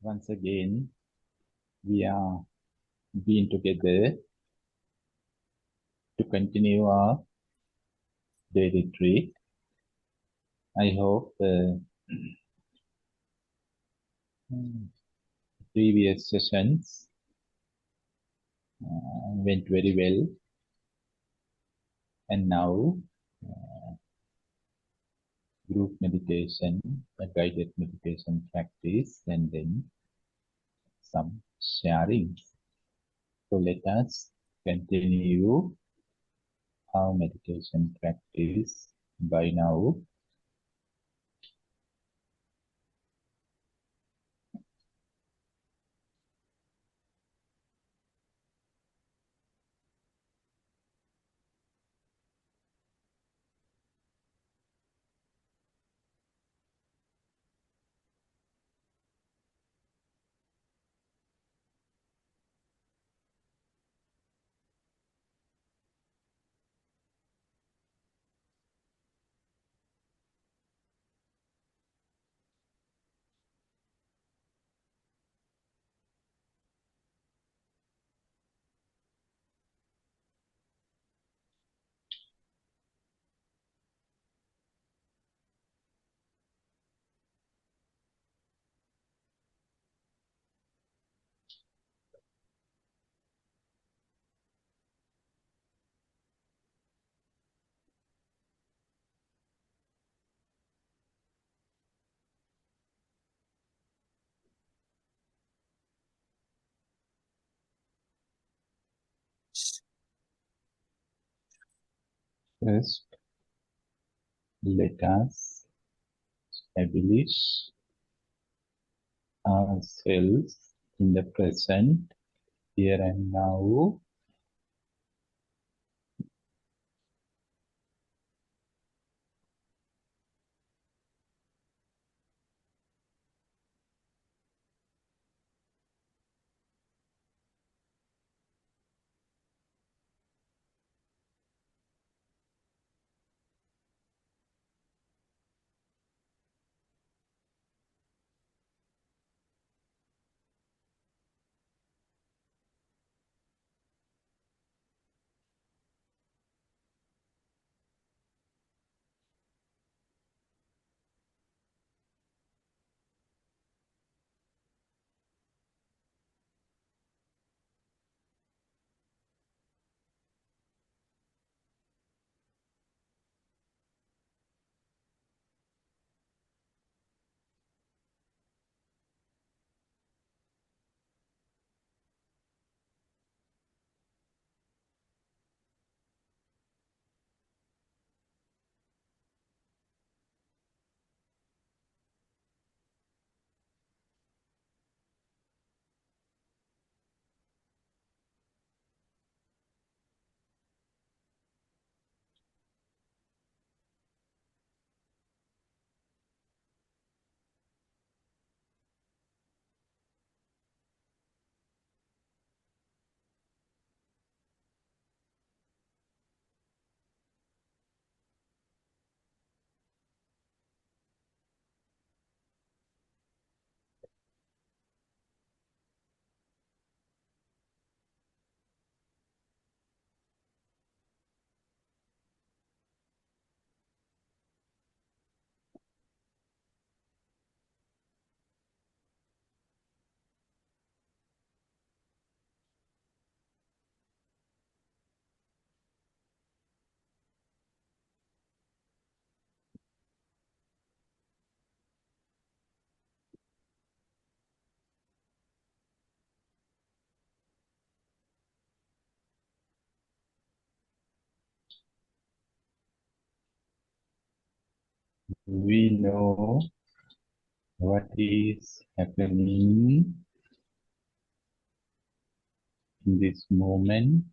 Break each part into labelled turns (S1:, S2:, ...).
S1: Once again, we are being together to continue our daily retreat. I hope previous sessions went very well, and now group meditation, a guided meditation practice, and then some sharing. So let us continue our meditation practice. By now, first let us establish ourselves in the present, here and now. We know what is happening in this moment,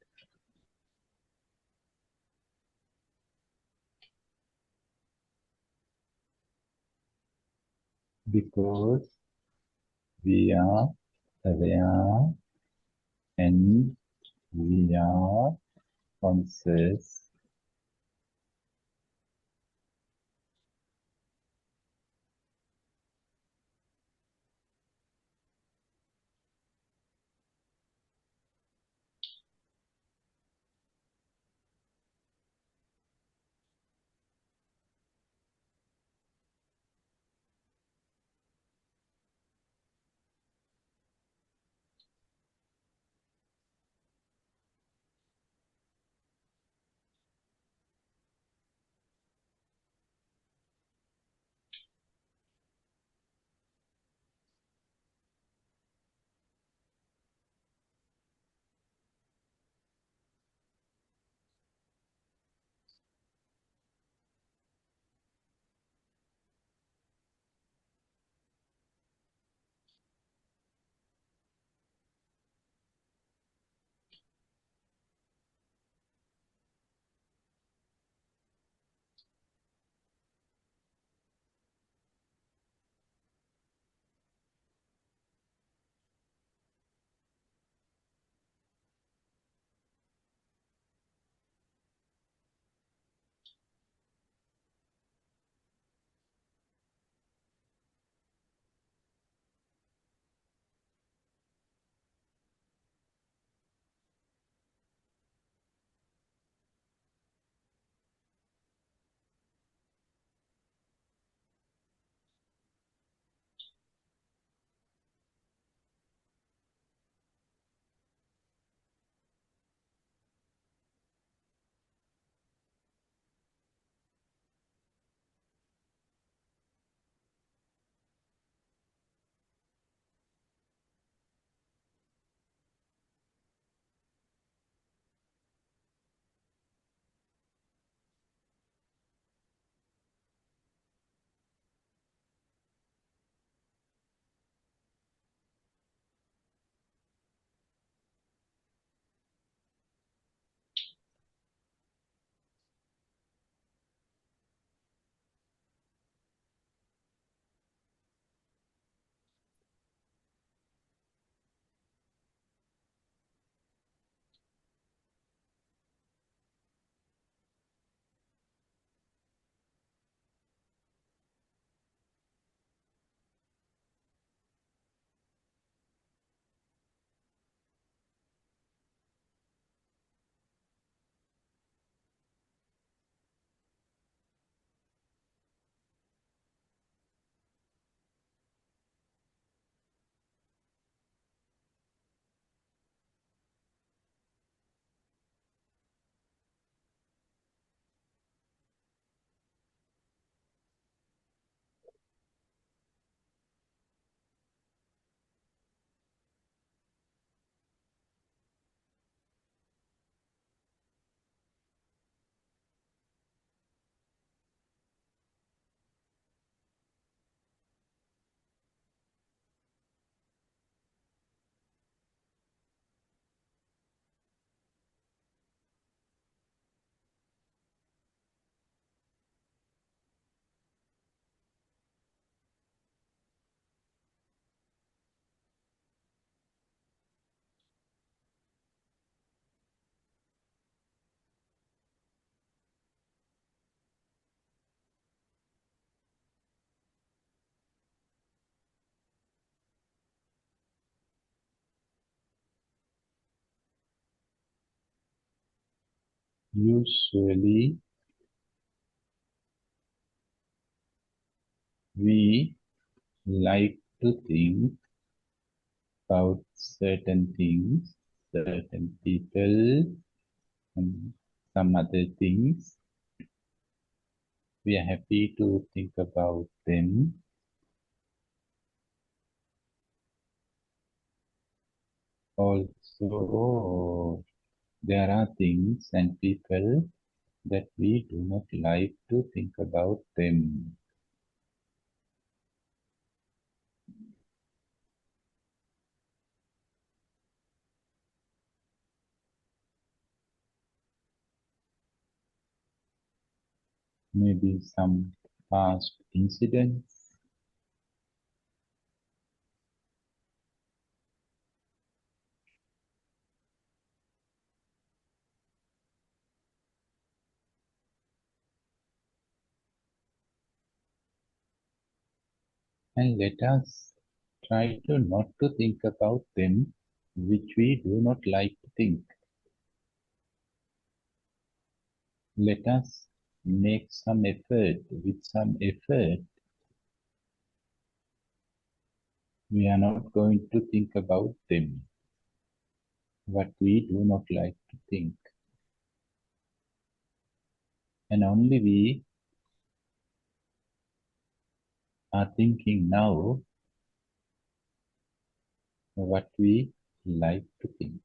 S1: because we are aware and we are conscious. Usually, we like to think about certain things, certain people, and some other things. We are happy to think about them. Also, there are things and people that we do not like to think about them. Maybe some past incidents, and let us try to not to think about them which we do not like to think. Let us make some effort. With some effort, we are not going to think about them, what we do not like to think. And only we are thinking now what we like to think.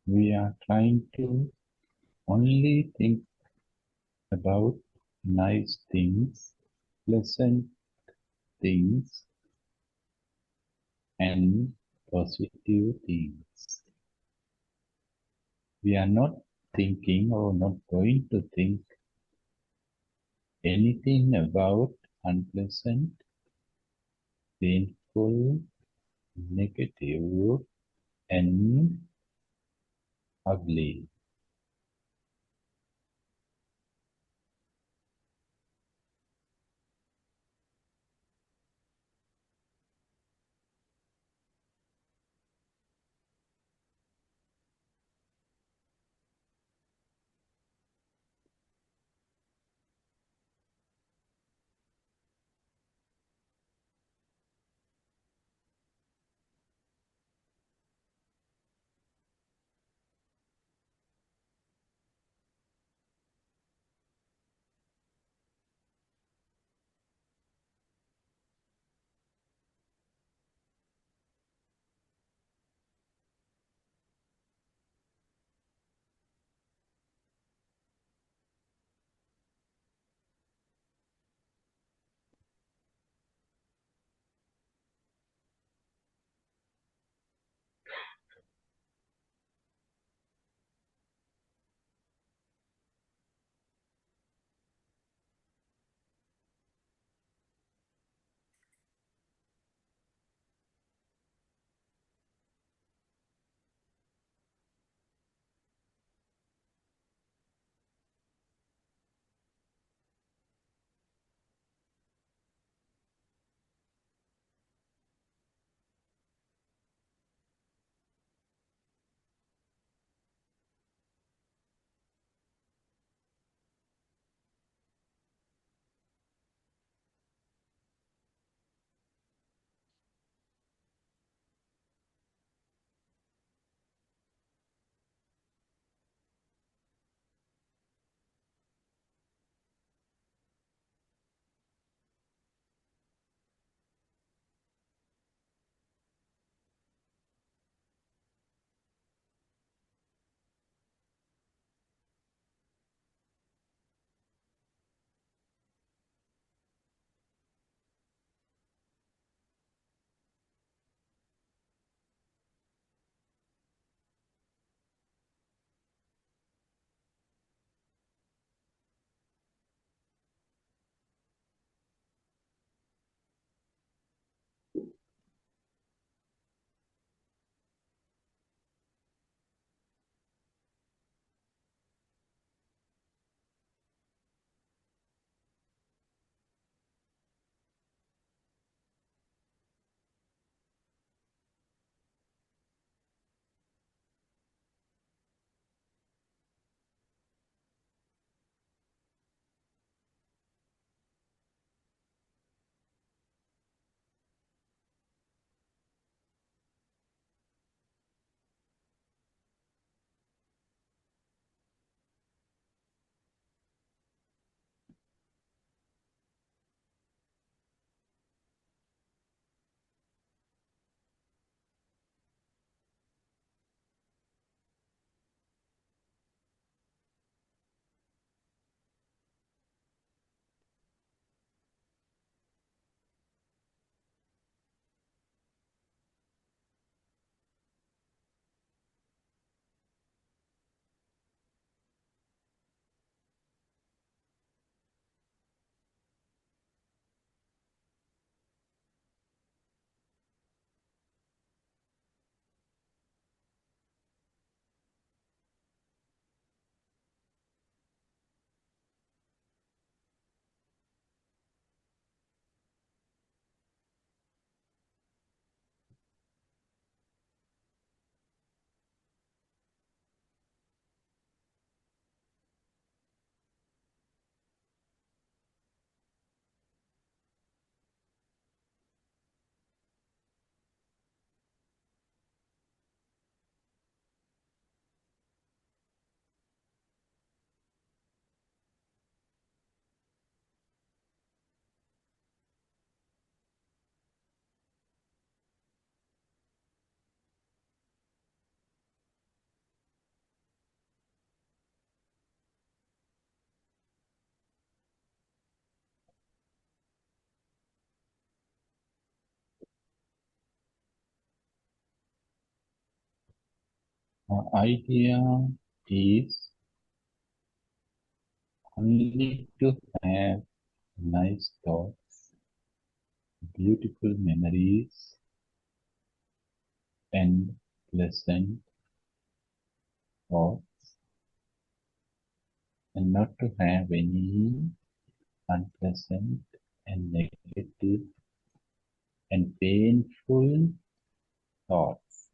S1: We are trying to only think about nice things, pleasant things, and positive things. We are not thinking or not going to think anything about unpleasant, painful, negative, and ugly. The idea is only to have nice thoughts, beautiful memories, and pleasant thoughts, and not to have any unpleasant and negative and painful thoughts.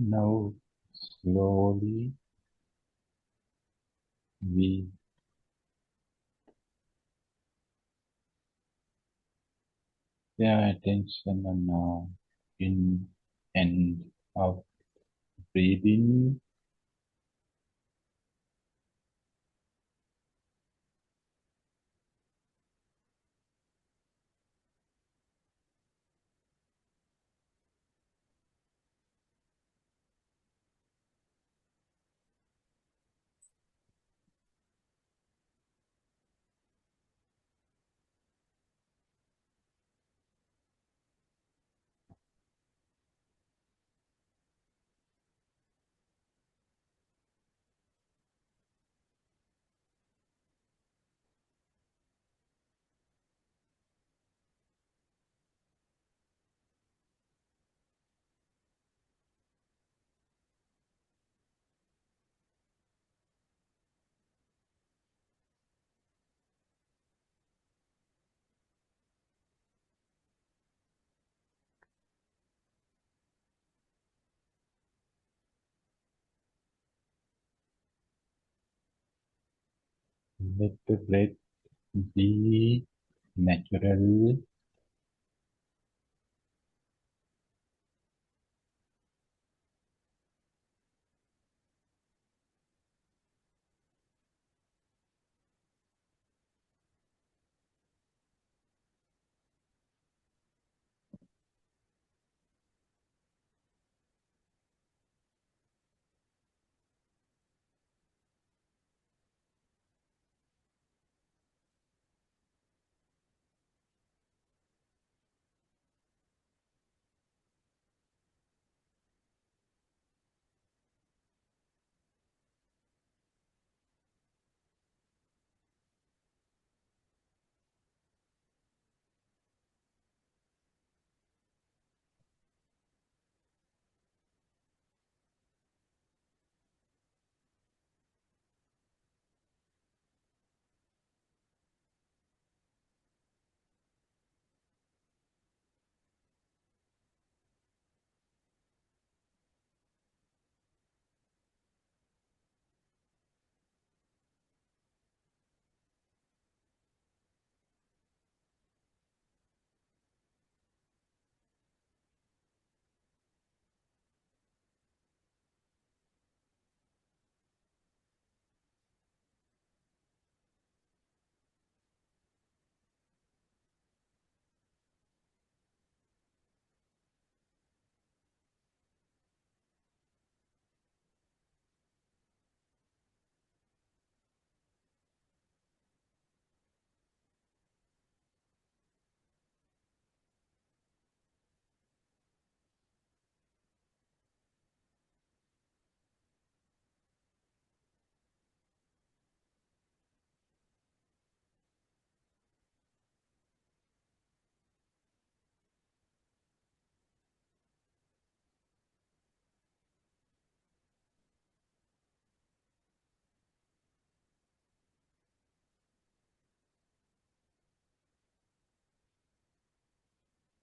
S1: Now, slowly, we pay attention on our in and out breathing. Let the breath be natural.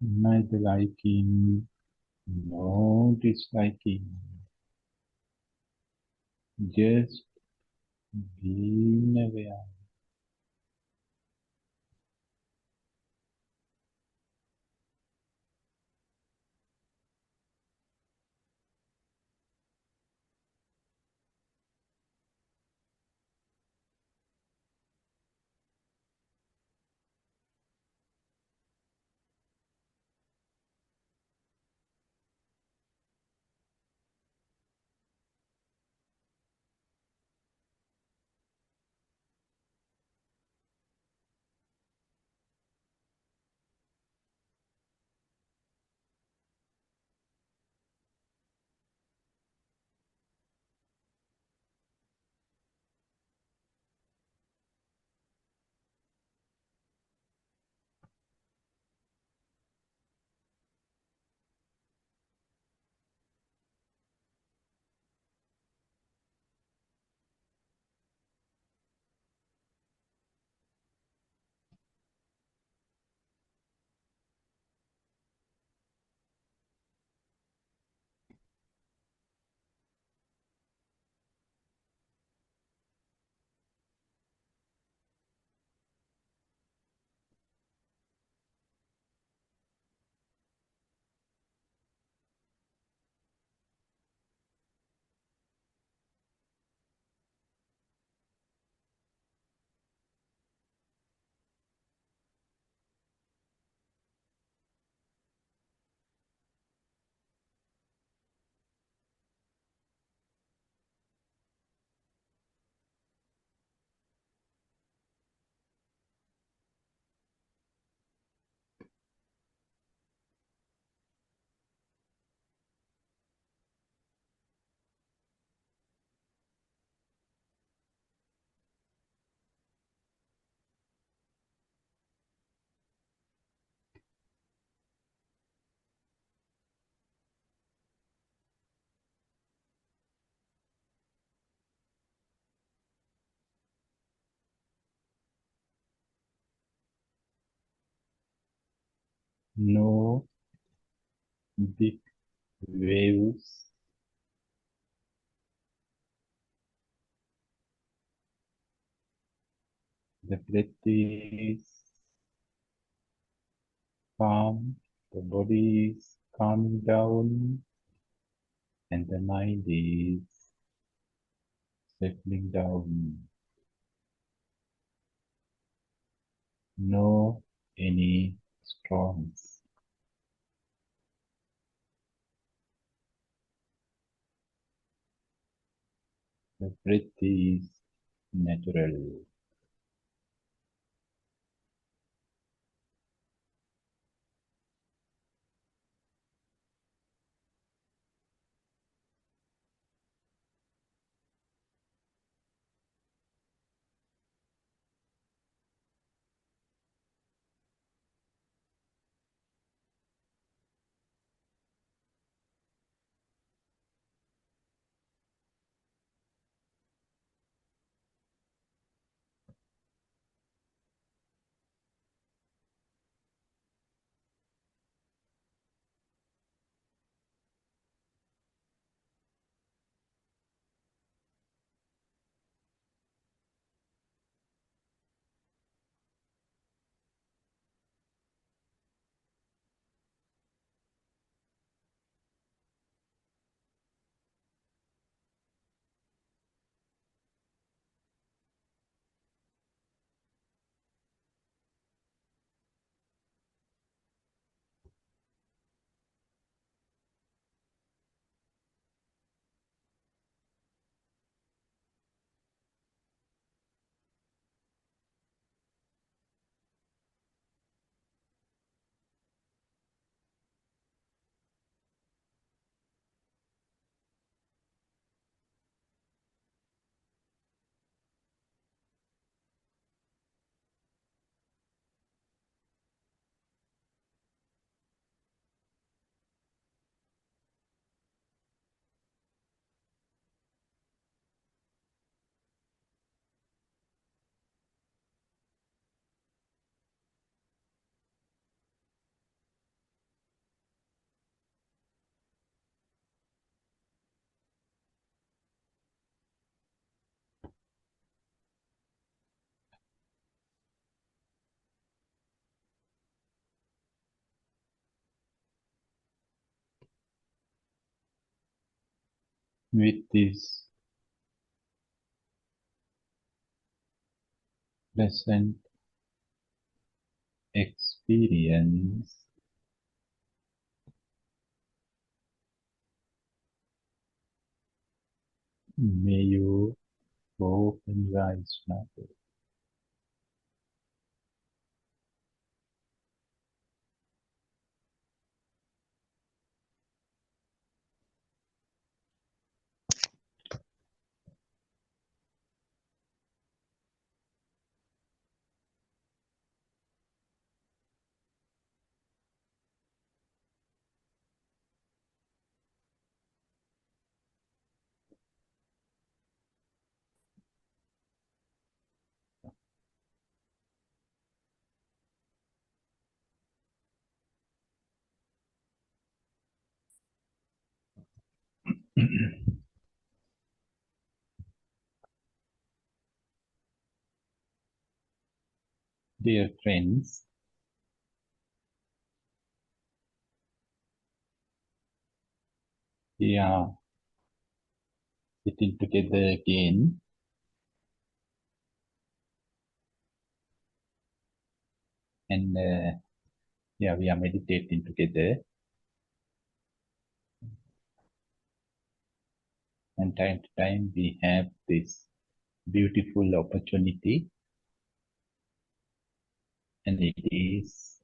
S1: Neither liking, no disliking, just being aware. No big waves. The breath is calm, the body is calming down, and the mind is settling down. No any storms. The breath is natural. With this pleasant experience, may you open your eyes now. Dear friends, we are sitting together again, and we are meditating together. And time to time, we have this beautiful opportunity, and it is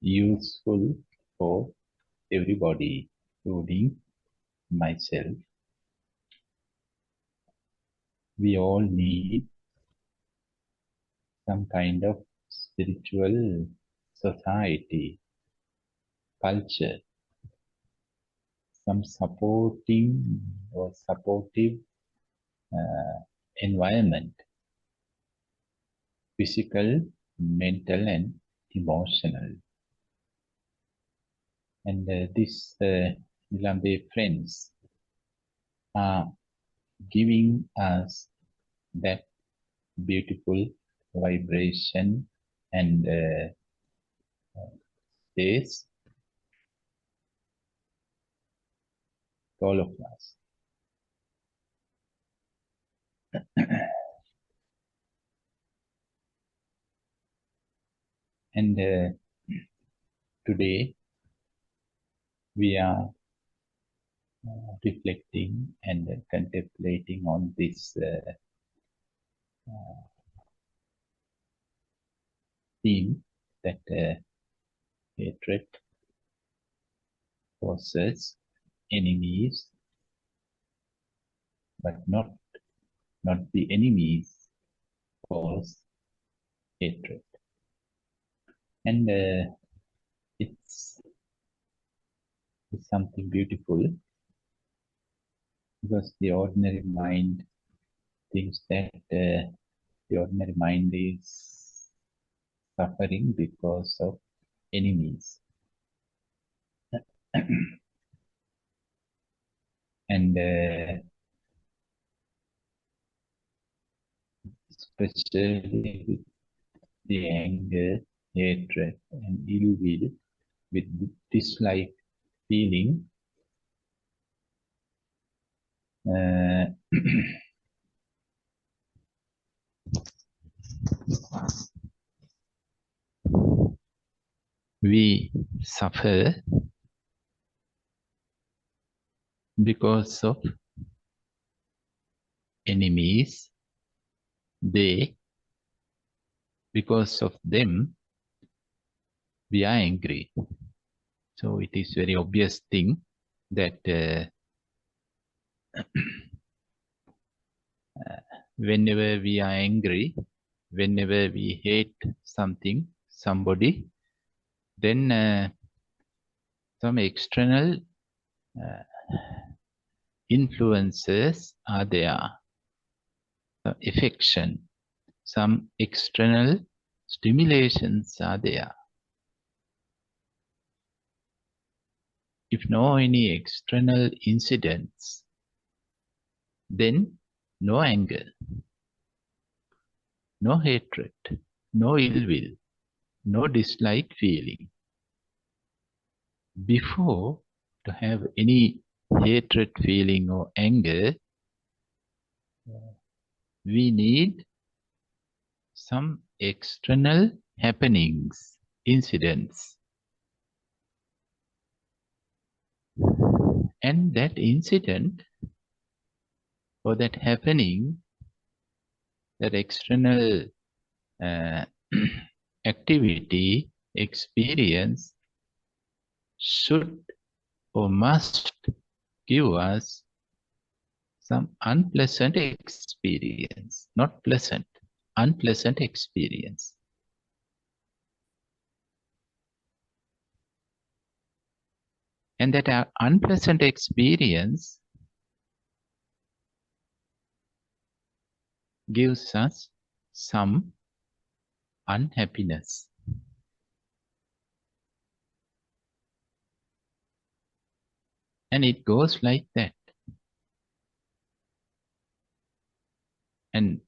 S1: useful for everybody, including myself. We all need some kind of spiritual society, culture, some supporting or supportive environment, physical, mental, and emotional. And these Nilambe friends are giving us that beautiful vibration and space to all of us. And today we are reflecting and contemplating on this theme that hatred causes enemies, but not the enemies cause hatred. And it's something beautiful because the ordinary mind thinks that the ordinary mind is suffering because of enemies. And especially with the anger, hatred, and ill will, with dislike feeling, we suffer because of enemies. Because of them, we are angry. So it is very obvious thing that whenever we are angry, whenever we hate something, somebody, then some external influences are there, affection, some external stimulations are there. If no any external incidents, then no anger, no hatred, no ill will, no dislike feeling. Before to have any hatred feeling or anger, we need some external happenings, incidents. And that incident or that happening, that external activity, experience should or must give us some unpleasant experience, not pleasant, unpleasant experience. And that unpleasant experience gives us some unhappiness. And it goes like that. And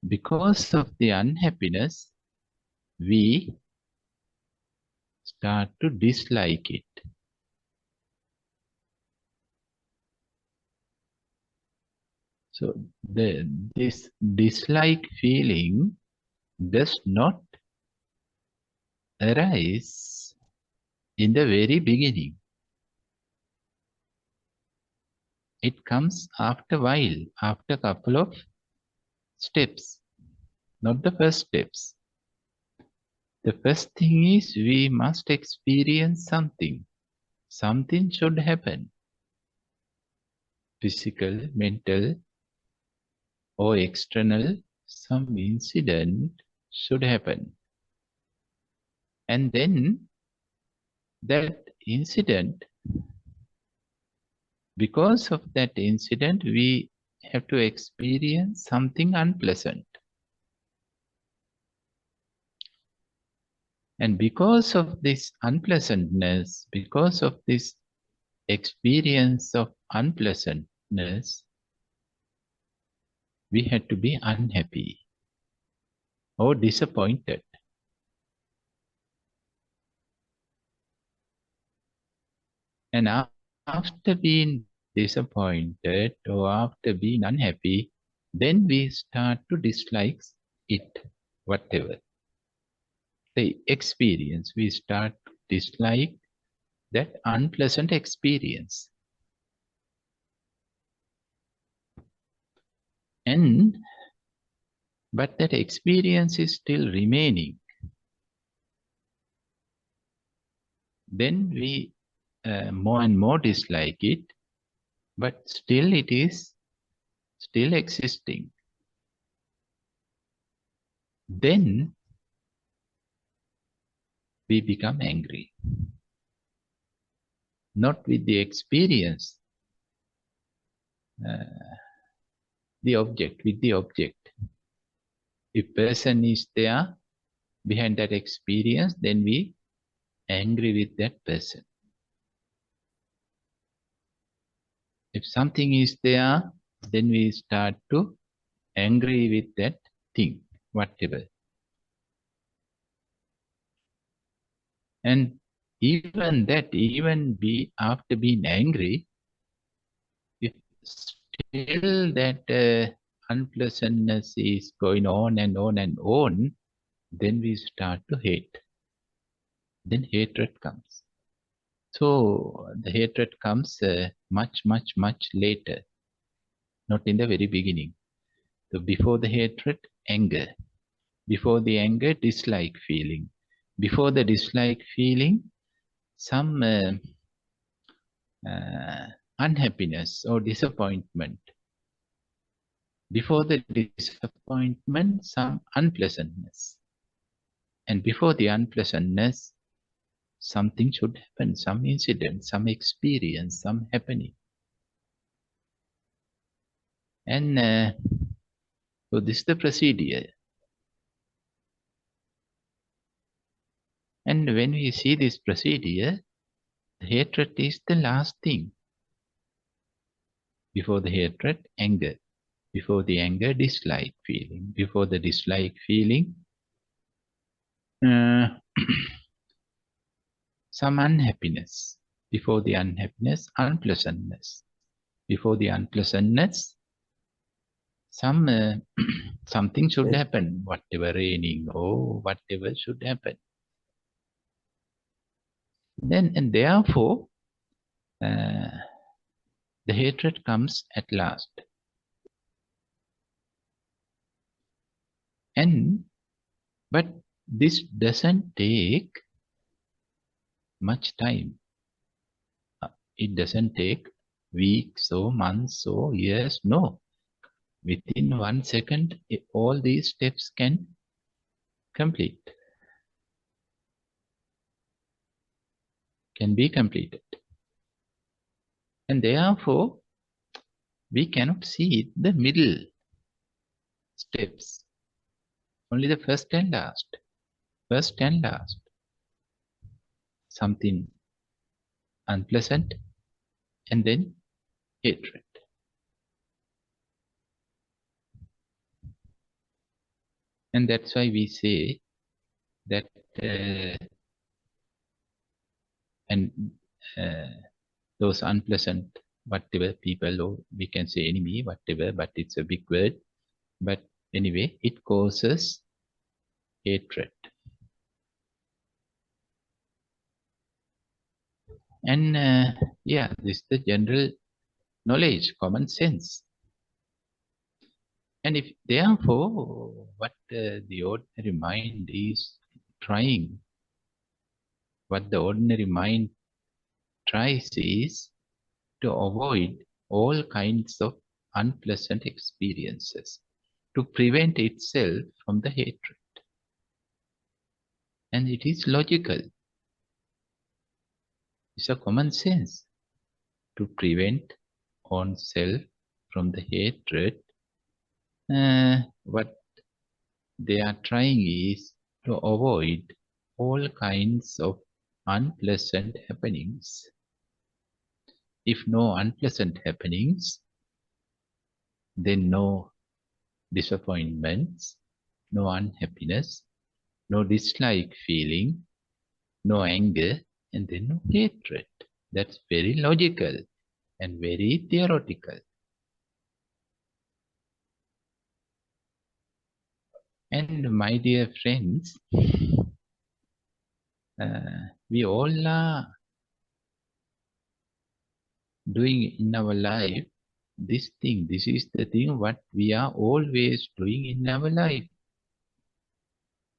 S1: because of the unhappiness, we start to dislike it. So this dislike feeling does not arise in the very beginning. It comes after a while, after a couple of steps, not the first steps. The first thing is we must experience something. Something should happen. Physical, mental, or external, some incident should happen. And then that incident, because of that incident, we have to experience something unpleasant. And because of this unpleasantness, because of this experience of unpleasantness, we had to be unhappy or disappointed. And after being disappointed or after being unhappy, then we start to dislike it, whatever. The experience, we start to dislike that unpleasant experience. But that experience is still remaining. Then we more and more dislike it, but still it is still existing. Then we become angry. Not with the experience, the object, with the object. If person is there behind that experience, then we angry with that person. If something is there, then we start to angry with that thing, whatever. And even after being angry, if still that unpleasantness is going on and on and on, then we start to hate. Then hatred comes. So the hatred comes much later, not in the very beginning. So before the hatred, anger. Before the anger, dislike feeling. Before the dislike feeling, some unhappiness or disappointment. Before the disappointment, some unpleasantness. And before the unpleasantness, something should happen, some incident, some experience, some happening. And so this is the procedure. And when we see this procedure, hatred is the last thing. Before the hatred, anger. Before the anger, dislike feeling. Before the dislike feeling, some unhappiness. Before the unhappiness, unpleasantness. Before the unpleasantness, something should happen, whatever raining or whatever should happen. Then and therefore, the hatred comes at last. But this doesn't take much time. It doesn't take weeks or months or years. No. Within 1 second, all these steps can complete. Can be completed. And therefore, we cannot see the middle steps. Only the first and last. First and last. Something unpleasant and then hatred. And that's why we say that those unpleasant, whatever people, or we can say enemy, whatever, but it's a big word. But anyway, it causes hatred. And yeah, this is the general knowledge, common sense. And if therefore, what the ordinary mind is trying, what the ordinary mind tries is to avoid all kinds of unpleasant experiences, to prevent itself from the hatred. And it is logical. It's a common sense to prevent oneself from the hatred. What they are trying is to avoid all kinds of unpleasant happenings. If no unpleasant happenings, then no disappointments, no unhappiness, no dislike feeling, no anger, and then no hatred. That's very logical and very theoretical. And my dear friends, we all are doing in our life this thing. This is the thing what we are always doing in our life.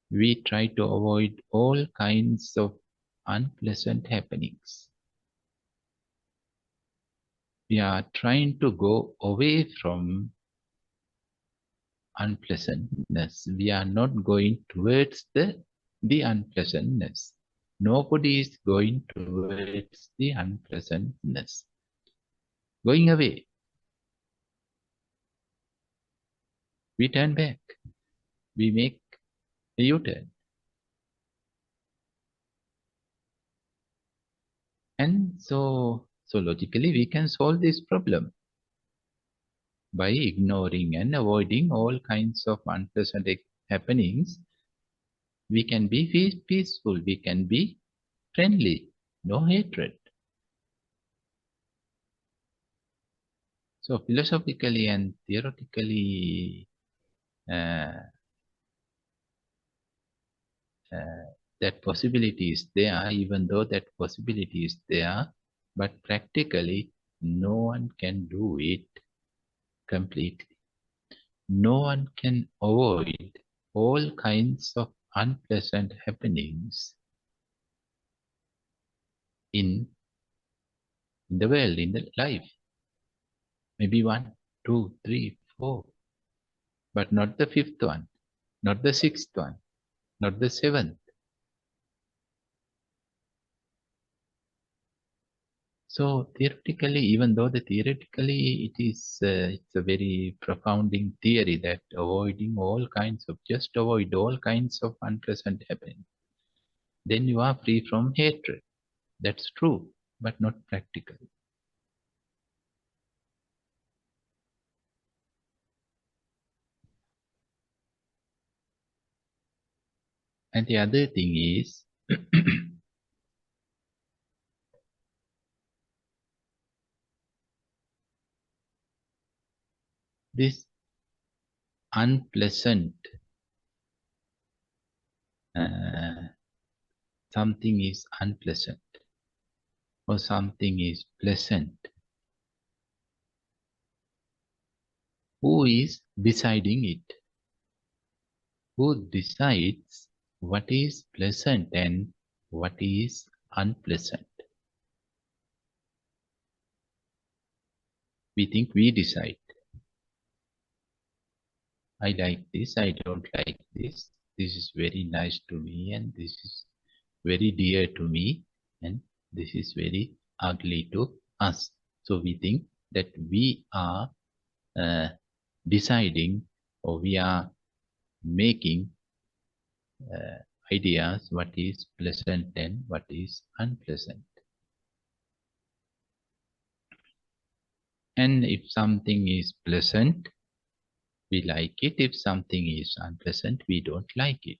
S1: We try to avoid all kinds of unpleasant happenings. We are trying to go away from unpleasantness. We are not going towards the unpleasantness. Nobody is going towards the unpleasantness. Going away. We turn back. We make a U-turn. And so logically we can solve this problem by ignoring and avoiding all kinds of unpleasant happenings. We can be peaceful. We can be friendly. No hatred. So philosophically and theoretically, that possibility is there, even though that possibility is there, but practically no one can do it completely. No one can avoid all kinds of unpleasant happenings in the world, in the life. Maybe 1, 2, 3, 4, but not the 5th one, not the 6th one, not the 7th. So theoretically, even though theoretically it is it's a very profounding theory that just avoid all kinds of unpleasant happening. Then you are free from hatred. That's true, but not practical. And the other thing is, this unpleasant, something is unpleasant or something is pleasant. Who is deciding it? Who decides what is pleasant and what is unpleasant? We think we decide. I like this, I don't like this. This is very nice to me and this is very dear to me and this is very ugly to us. So we think that we are deciding or we are making ideas what is pleasant and what is unpleasant. And if something is pleasant, we like it. If something is unpleasant, we don't like it.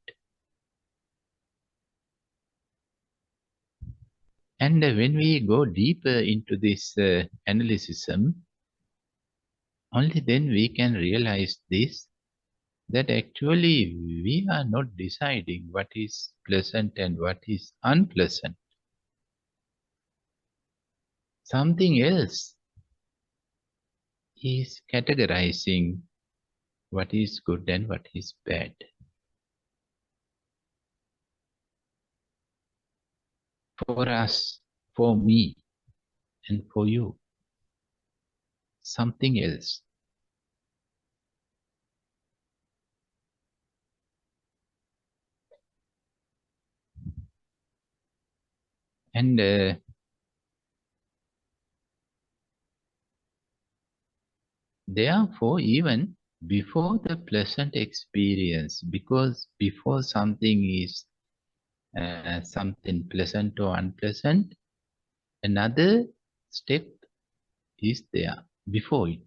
S1: And when we go deeper into this analysis, only then we can realize this, that actually we are not deciding what is pleasant and what is unpleasant. Something else is categorizing what is good and what is bad. For us, for me, and for you. Something else. And therefore, even before the pleasant experience, because before something is something pleasant or unpleasant, another step is there before it.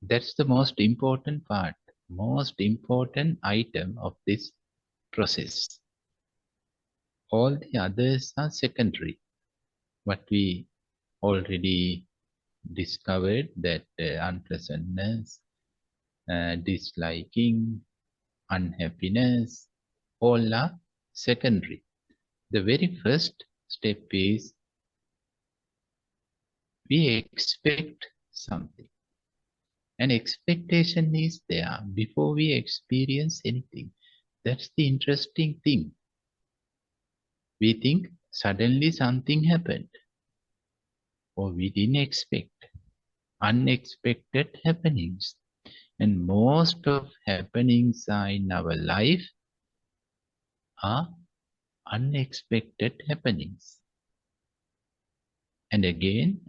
S1: That's the most important part, most important item of this process. All the others are secondary. What we already discovered, that unpleasantness, disliking, unhappiness, all are secondary. The very first step is we expect something. An expectation is there before we experience anything. That's the interesting thing. We think suddenly something happened, or we didn't expect. Unexpected happenings. And most of happenings in our life are unexpected happenings. And again,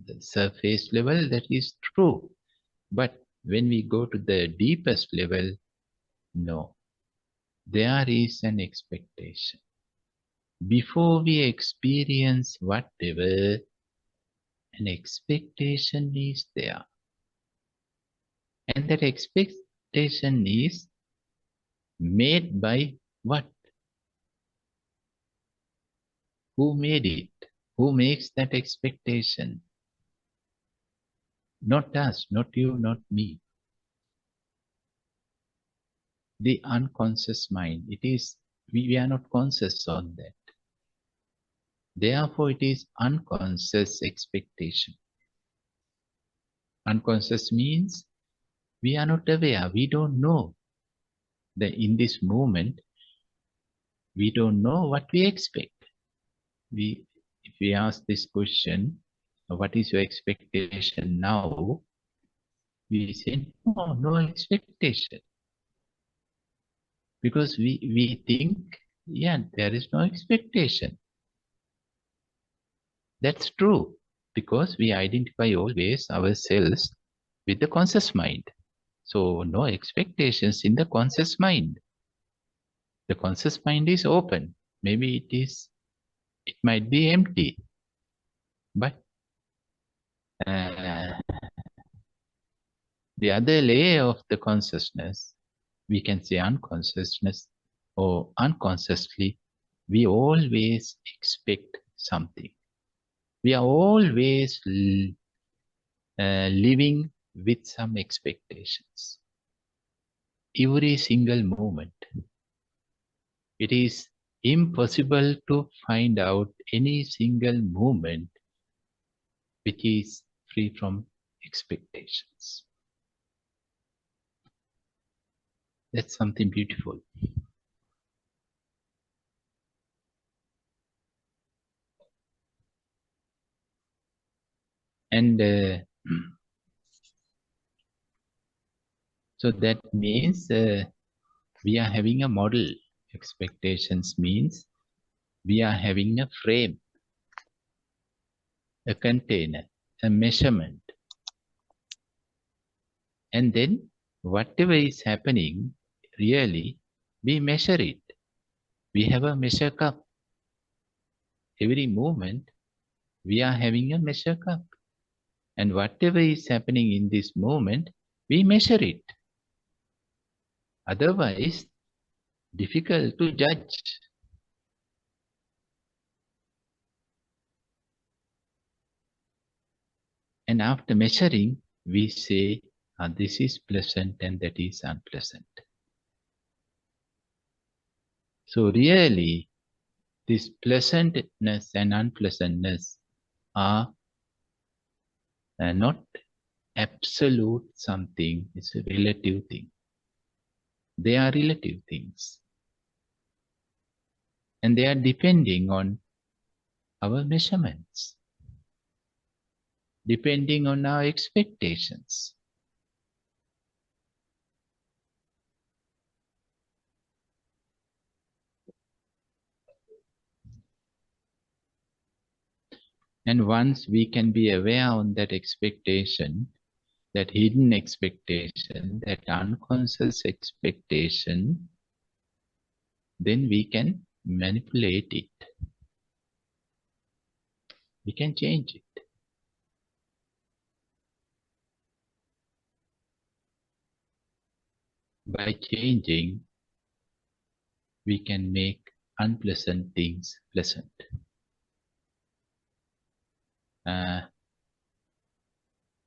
S1: the surface level, that is true. But when we go to the deepest level, no, there is an expectation. Before we experience whatever, an expectation is there. And that expectation is made by what? Who made it? Who makes that expectation? Not us, not you, not me. The unconscious mind. It is, we are not conscious on that. Therefore, it is unconscious expectation. Unconscious means we are not aware, we don't know that in this moment, we don't know what we expect. If we ask this question, what is your expectation now? We say, no, no expectation. Because we think, yeah, there is no expectation. That's true, because we identify always ourselves with the conscious mind. So no expectations in the conscious mind. The conscious mind is open. Maybe it might be empty. But the other layer of the consciousness, we can say unconsciousness or unconsciously, we always expect something. We are always living with some expectations. Every single moment. It is impossible to find out any single moment which is free from expectations. That's something beautiful. And so that means we are having a model. Expectations means we are having a frame, a container, a measurement. And then whatever is happening, really, we measure it. We have a measure cup. Every moment, we are having a measure cup. And whatever is happening in this moment, we measure it. Otherwise, difficult to judge. And after measuring, we say, this is pleasant and that is unpleasant. So really, this pleasantness and unpleasantness are not absolute something, it's a relative thing. They are relative things. And they are depending on our measurements, depending on our expectations. And once we can be aware on that expectation, that hidden expectation, that unconscious expectation, then we can manipulate it. We can change it. By changing, we can make unpleasant things pleasant.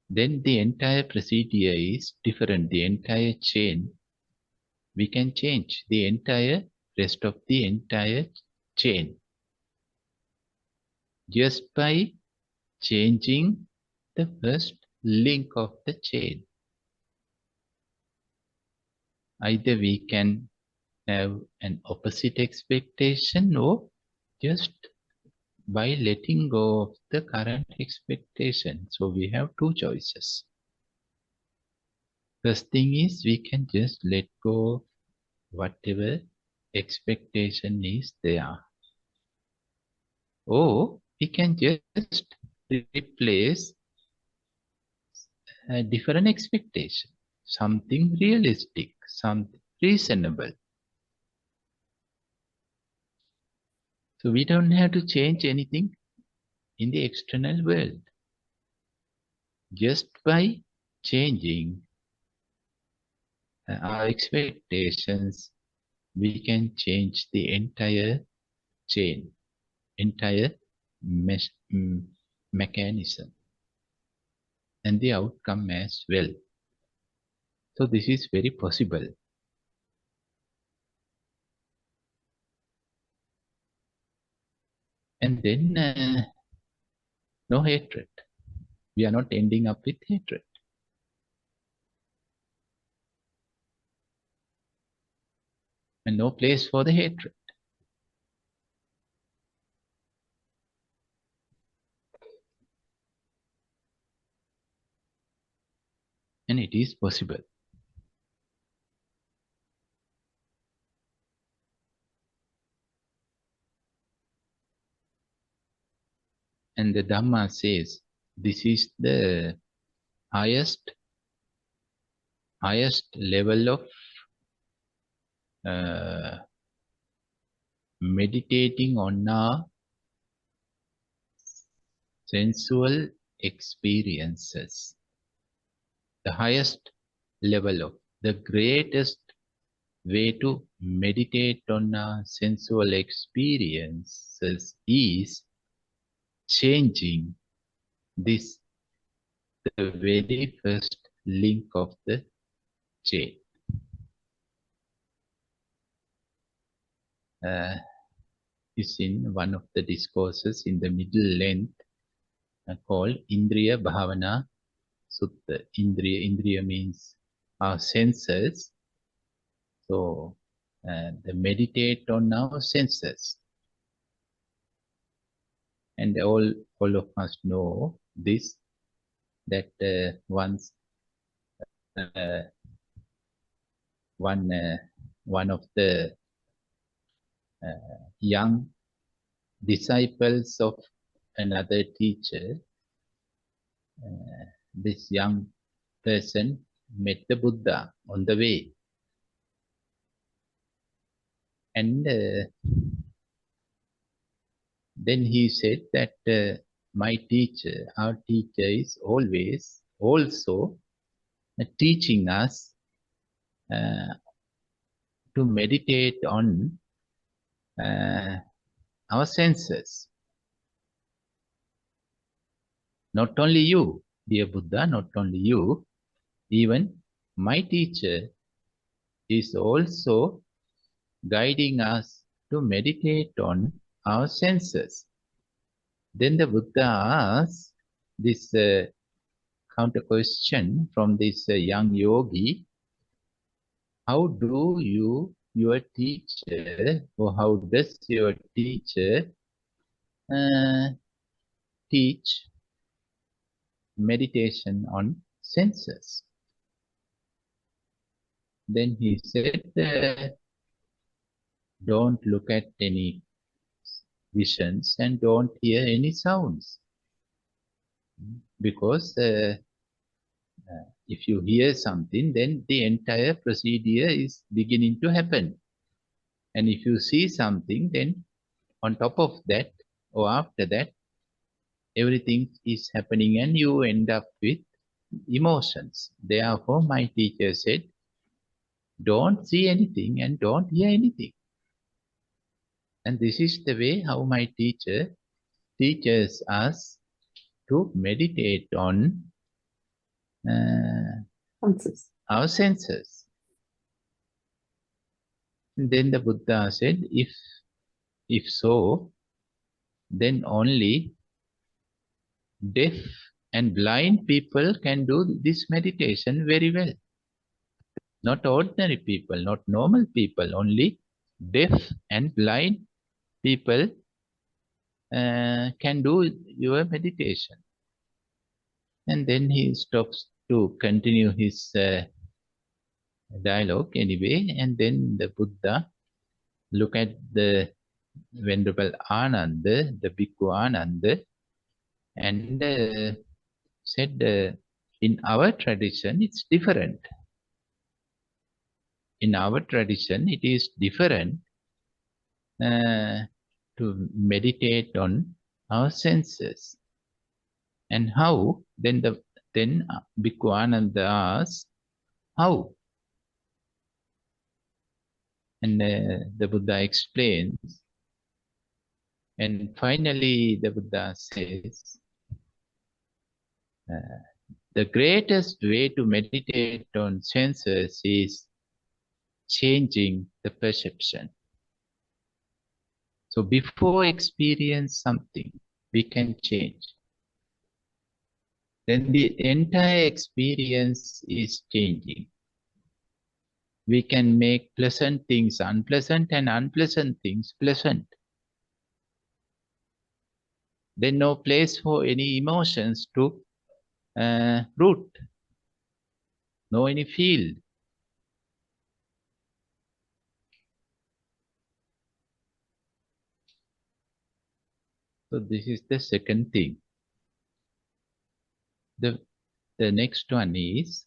S1: Then the entire procedure is different. The entire chain, we can change the entire rest of the entire chain just by changing the first link of the chain. Either we can have an opposite expectation, or just by letting go of the current expectation. So we have two choices. First thing is we can just let go of whatever expectation is there. Or we can just replace a different expectation, something realistic, something reasonable. So we don't have to change anything in the external world. Just by changing our expectations, we can change the entire chain, entire mechanism, and the outcome as well. So this is very possible. And then no hatred. We are not ending up with hatred. And no place for the hatred. And it is possible. And the Dhamma says this is the highest level of meditating on our sensual experiences. The highest level of, the greatest way to meditate on our sensual experiences is changing this, the very first link of the chain. Is in one of the discourses in the middle length called Indriya Bhavana Sutta. Indriya means our senses. So the meditate on our senses. And all of us know this, that once one of the young disciples of another teacher, this young person met the Buddha on the way. And then he said that my teacher, our teacher, is always also teaching us to meditate on our senses. Not only you, dear Buddha, not only you, even my teacher is also guiding us to meditate on our senses. Then the Buddha asks this counter question from this young yogi: how do your teacher, or how does your teacher teach meditation on senses? Then he said, don't look at any visions and don't hear any sounds, because If you hear something, then the entire procedure is beginning to happen. And if you see something, then on top of that or after that, everything is happening and you end up with emotions. Therefore, my teacher said, don't see anything and don't hear anything. And this is the way how my teacher teaches us to meditate on our senses. And then the Buddha said, if so, then only deaf and blind people can do this meditation very well. Not ordinary people, not normal people, only deaf and blind people can do your meditation. And then he stops to continue his dialogue anyway, and then the Buddha look at the Venerable Ananda, the Bhikkhu Ananda, and said, in our tradition, it's different. In our tradition, it is different to meditate on our senses. And how? Then Bhikkhu Ananda asks, how? And the Buddha explains. And finally, the Buddha says, the greatest way to meditate on senses is changing the perception. So before experience something, we can change. Then the entire experience is changing. We can make pleasant things unpleasant and unpleasant things pleasant. Then no place for any emotions to root, no any field. So this is the second thing. The next one is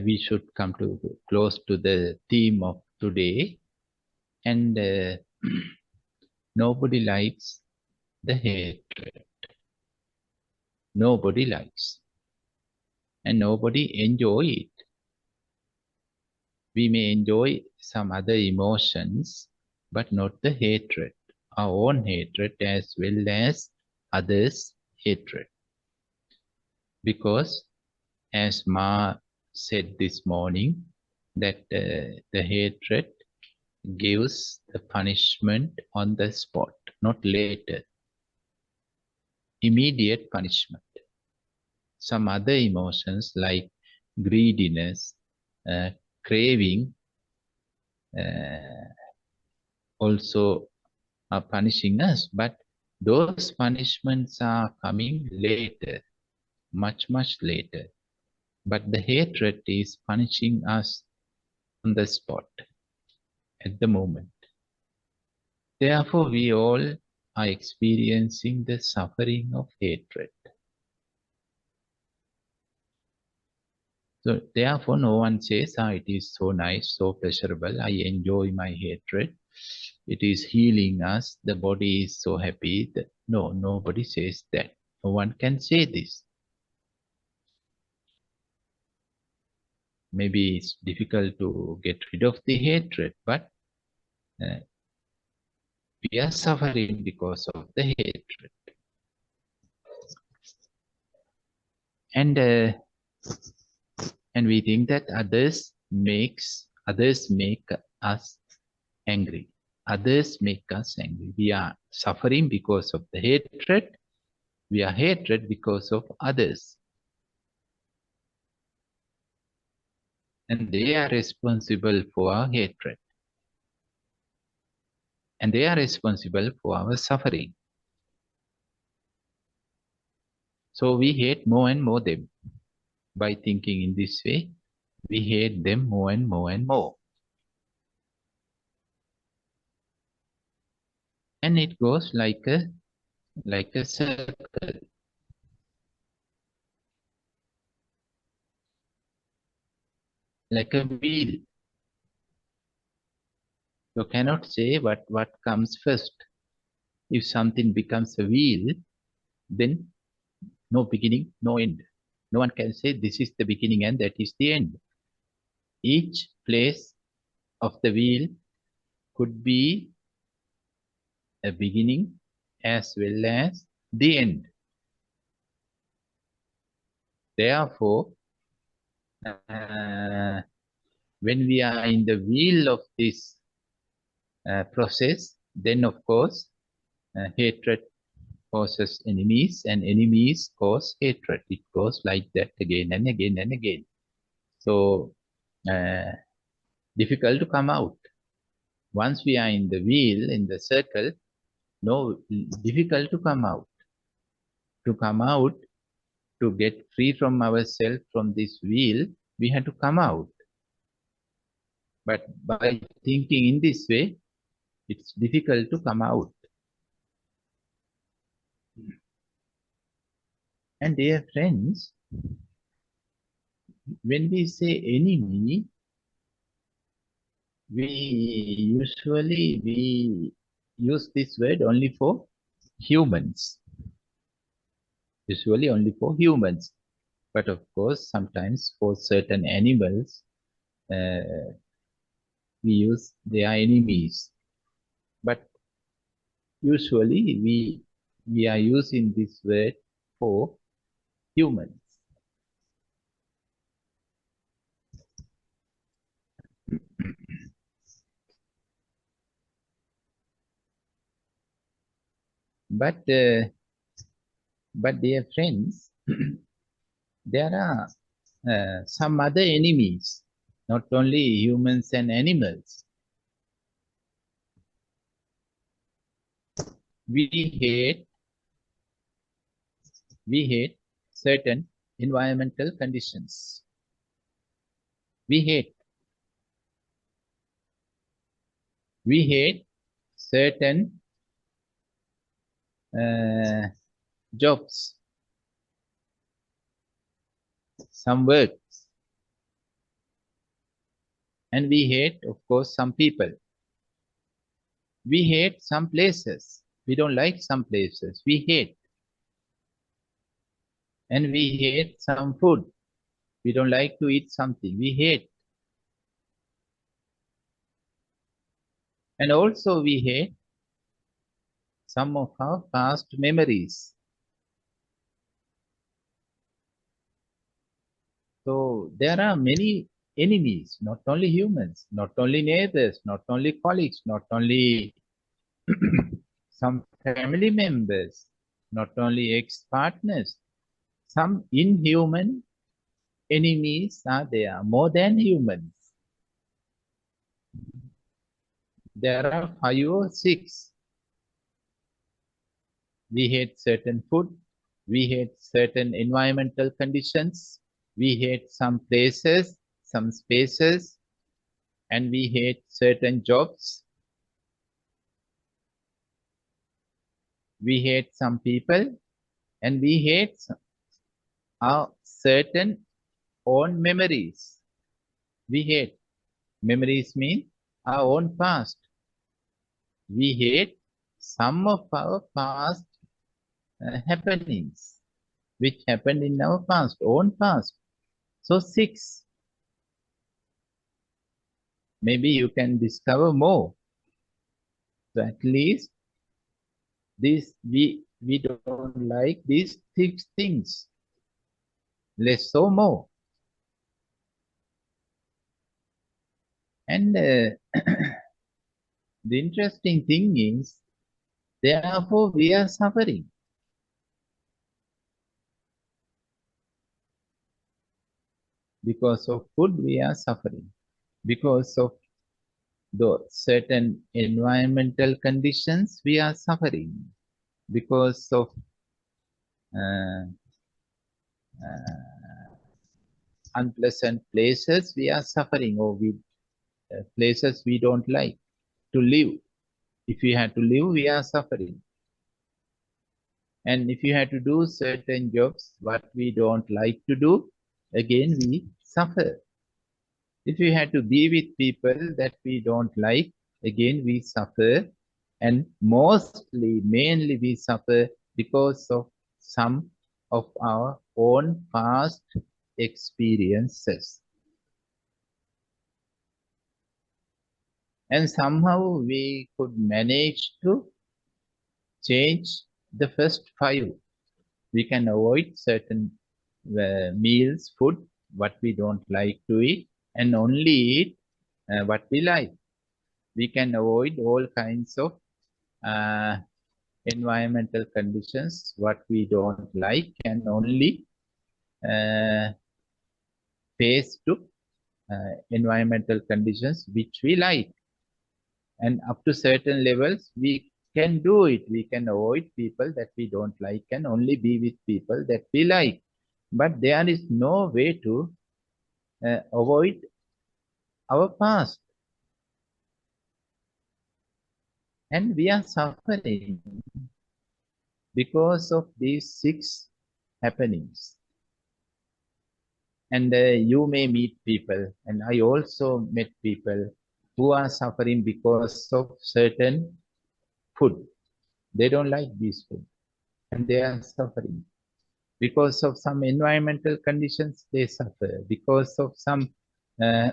S1: we should come to close to the theme of today, and nobody likes the hatred. Nobody likes, and nobody enjoy it. We may enjoy some other emotions, but not the hatred, our own hatred as well as others' hatred. Because as Ma said this morning, that the hatred gives the punishment on the spot, not later. Immediate punishment. Some other emotions like greediness, craving, also are punishing us, but those punishments are coming later, much, much later. But the hatred is punishing us on the spot, at the moment. Therefore, we all are experiencing the suffering of hatred. So, therefore, no one says, it is so nice, so pleasurable, I enjoy my hatred. It is healing us, the body is so happy. No, nobody says that. No one can say this. Maybe it's difficult to get rid of the hatred, but we are suffering because of the hatred. And we think that others make us angry. Others make us angry. We are suffering because of the hatred. We are hatred because of others. And they are responsible for our hatred. And they are responsible for our suffering. So we hate more and more them. By thinking in this way, we hate them more and more and more. and it goes like a circle, like a wheel. You cannot say what comes first. If something becomes a wheel, then no beginning, no end. No one can say this is the beginning and that is the end. Each place of the wheel could be a beginning as well as the end. Therefore, when we are in the wheel of this process, then of course, hatred causes enemies and enemies cause hatred. It goes like that again and again and again. So, difficult to come out. Once we are in the wheel, in the circle, no, difficult to come out. To come out, to get free from ourselves from this wheel, we have to come out. But by thinking in this way, it's difficult to come out. And dear friends, when we say enemy, we use this word only for humans. Usually only for humans. But of course, sometimes for certain animals, we use their enemies. But usually we are using this word for humans. But dear friends, there are some other enemies, not only humans and animals. We hate certain environmental conditions. We hate certain jobs, some works, and we hate, of course, some people. We hate some places. We don't like some places. We hate. And we hate some food. We don't like to eat something. We hate. And also we hate some of our past memories. So there are many enemies, not only humans, not only neighbors, not only colleagues, not only some family members, not only ex-partners. Some inhuman enemies are there, more than humans. There are 5 or 6. We hate certain food. We hate certain environmental conditions. We hate some places, some spaces, and we hate certain jobs. We hate some people, and we hate our certain own memories. We hate. Memories mean our own past. We hate some of our past happenings, which happened in our past, own past. So 6. Maybe you can discover more. So at least this we don't like these 6 things. Less so more. And the interesting thing is, therefore we are suffering. Because of food, we are suffering. Because of the certain environmental conditions, we are suffering. Because of uh, unpleasant places, we are suffering, or places we don't like to live. If we have to live, we are suffering. And if you have to do certain jobs, what we don't like to do, again we suffer. If we have to be with people that we don't like, again we suffer. And mostly, mainly we suffer because of some of our own past experiences. And somehow we could manage to change the first five. We can avoid certain meals, food, what we don't like to eat, and only eat what we like. We can avoid all kinds of uh, environmental conditions, what we don't like, and only uh, face to environmental conditions which we like. And up to certain levels, we can do it. We can avoid people that we don't like and only be with people that we like. But there is no way to avoid our past. And we are suffering because of these six happenings. And you may meet people, and I also met people who are suffering because of certain food. They don't like this food, and they are suffering. Because of some environmental conditions, they suffer. Because of some uh,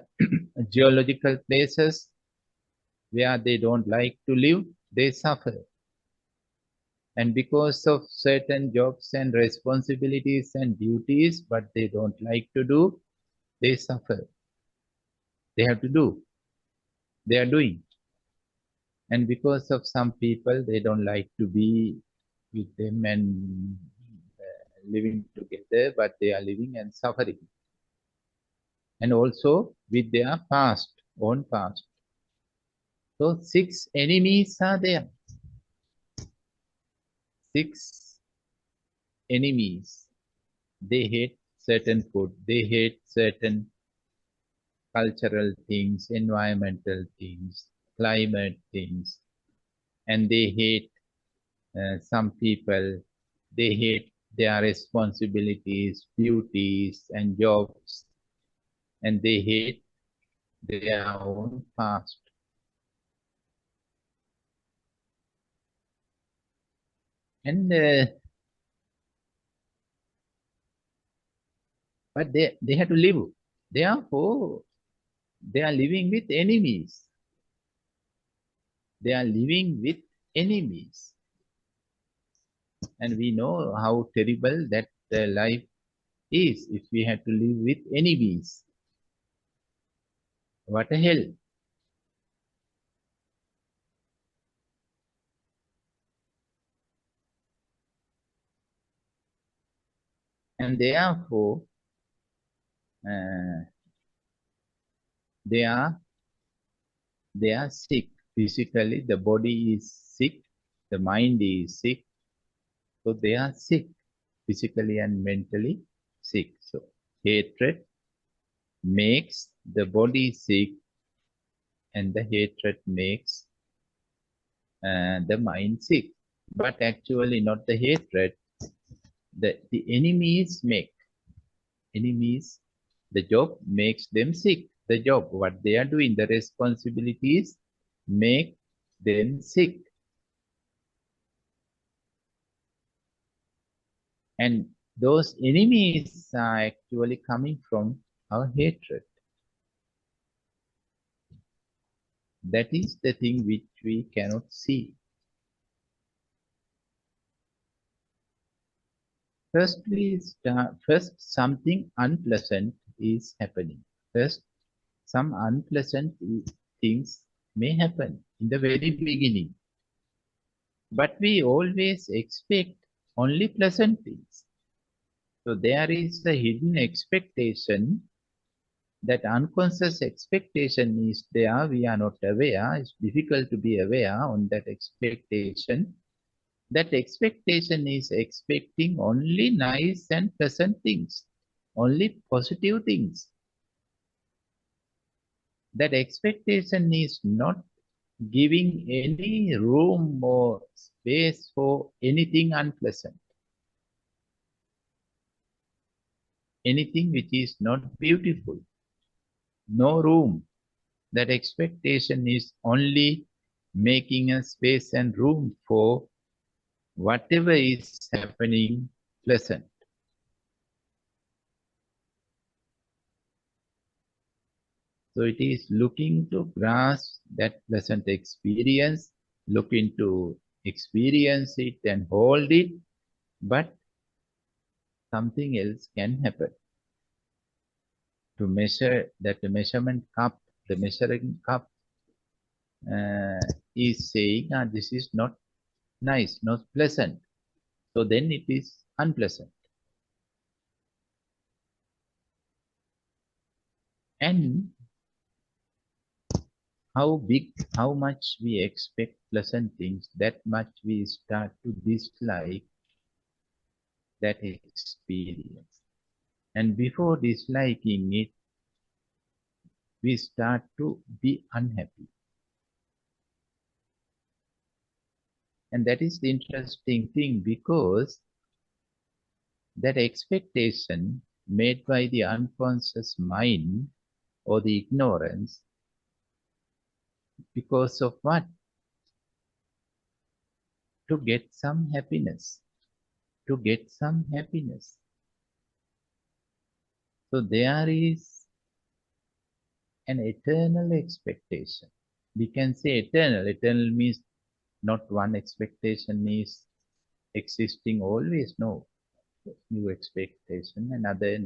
S1: geological places where they don't like to live, they suffer. And because of certain jobs and responsibilities and duties, but they don't like to do, they suffer. They have to do, they are doing. And because of some people, they don't like to be with them and living together, but they are living and suffering. And also with their past, own past. So six enemies are there. Six enemies. They hate certain food. They hate certain cultural things, environmental things, climate things. And they hate some people. They hate their responsibilities, duties, and jobs. And they hate their own past. And but they have to live. Therefore, they are living with enemies. They are living with enemies. And we know how terrible that life is if we have to live with enemies. What a hell. And therefore, uh, they are they are sick. Physically, the body is sick, the mind is sick. So they are sick, physically and mentally sick. So hatred makes the body sick, and the hatred makes the mind sick. But actually, not the hatred. The enemies make enemies. The job makes them sick. The job, what they are doing, the responsibilities make them sick. And those enemies are actually coming from our hatred. That is the thing which we cannot see. First something unpleasant is happening. First, some unpleasant things may happen in the very beginning. But we always expect only pleasant things. So there is a hidden expectation, that unconscious expectation is there. We are not aware. It's difficult to be aware on that expectation. That expectation is expecting only nice and pleasant things, only positive things. That expectation is not giving any room or space for anything unpleasant, anything which is not beautiful, no room. That expectation is only making a space and room for whatever is happening pleasant. So it is looking to grasp that pleasant experience, looking to experience it and hold it, but something else can happen. To measure that the measurement cup, the measuring cup is saying, this is not nice, not pleasant. So then it is unpleasant. And how much we expect pleasant things, that much we start to dislike that experience. And before disliking it, we start to be unhappy. And that is the interesting thing, because that expectation made by the unconscious mind or the ignorance, because of what? To get some happiness. To get some happiness. So there is an eternal expectation. We can say eternal. Eternal means not one expectation is existing always. No. New expectation, another.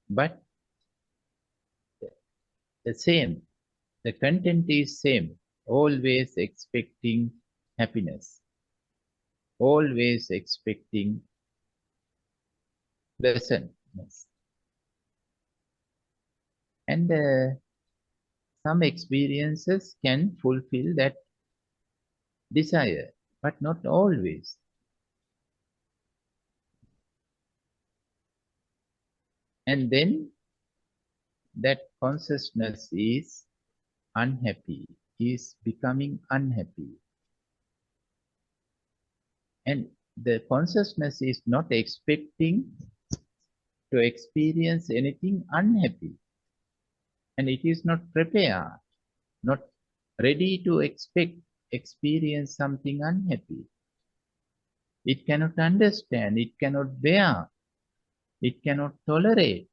S1: But the same. The content is same. Always expecting happiness. Always expecting pleasantness. And some experiences can fulfill that desire, but not always. And then that consciousness is unhappy, is becoming unhappy. And the consciousness is not expecting to experience anything unhappy. And it is not prepared, not ready to experience something unhappy. It cannot understand, it cannot bear, it cannot tolerate.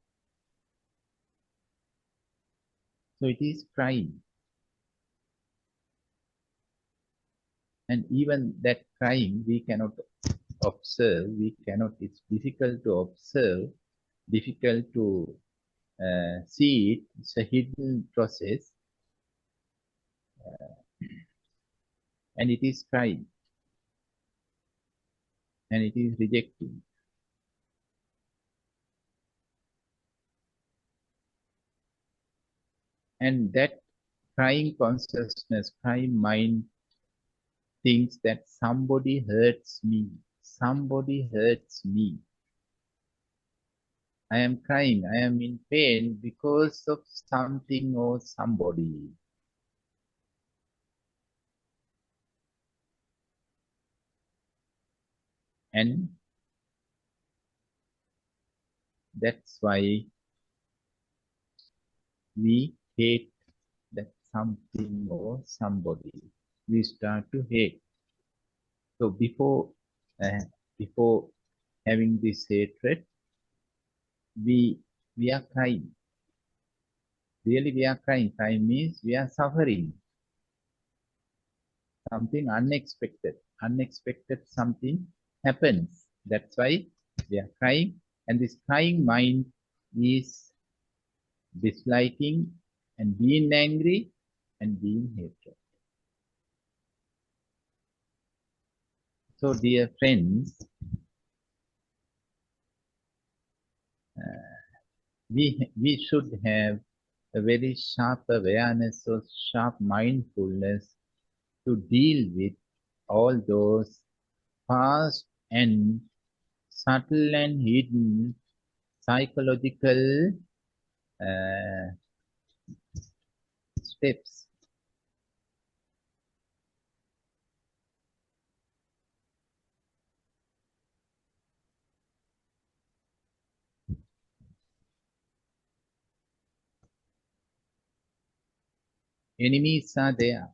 S1: So it is crying. And even that crying we cannot observe, it's difficult to observe, difficult to see it. It's a hidden process, and it is crying, and it is rejecting. And that crying consciousness, crying mind thinks that somebody hurts me, somebody hurts me. I am crying, I am in pain because of something or somebody. And that's why we hate that something or somebody. We start to hate. So before having this hatred, we are crying. Really, we are crying. Crying means we are suffering. Something unexpected. Unexpected something happens. That's why we are crying. And this crying mind is disliking and being angry and being hatred. So, dear friends, we should have a very sharp awareness or sharp mindfulness to deal with all those past and subtle and hidden psychological uh, steps Enemies are there,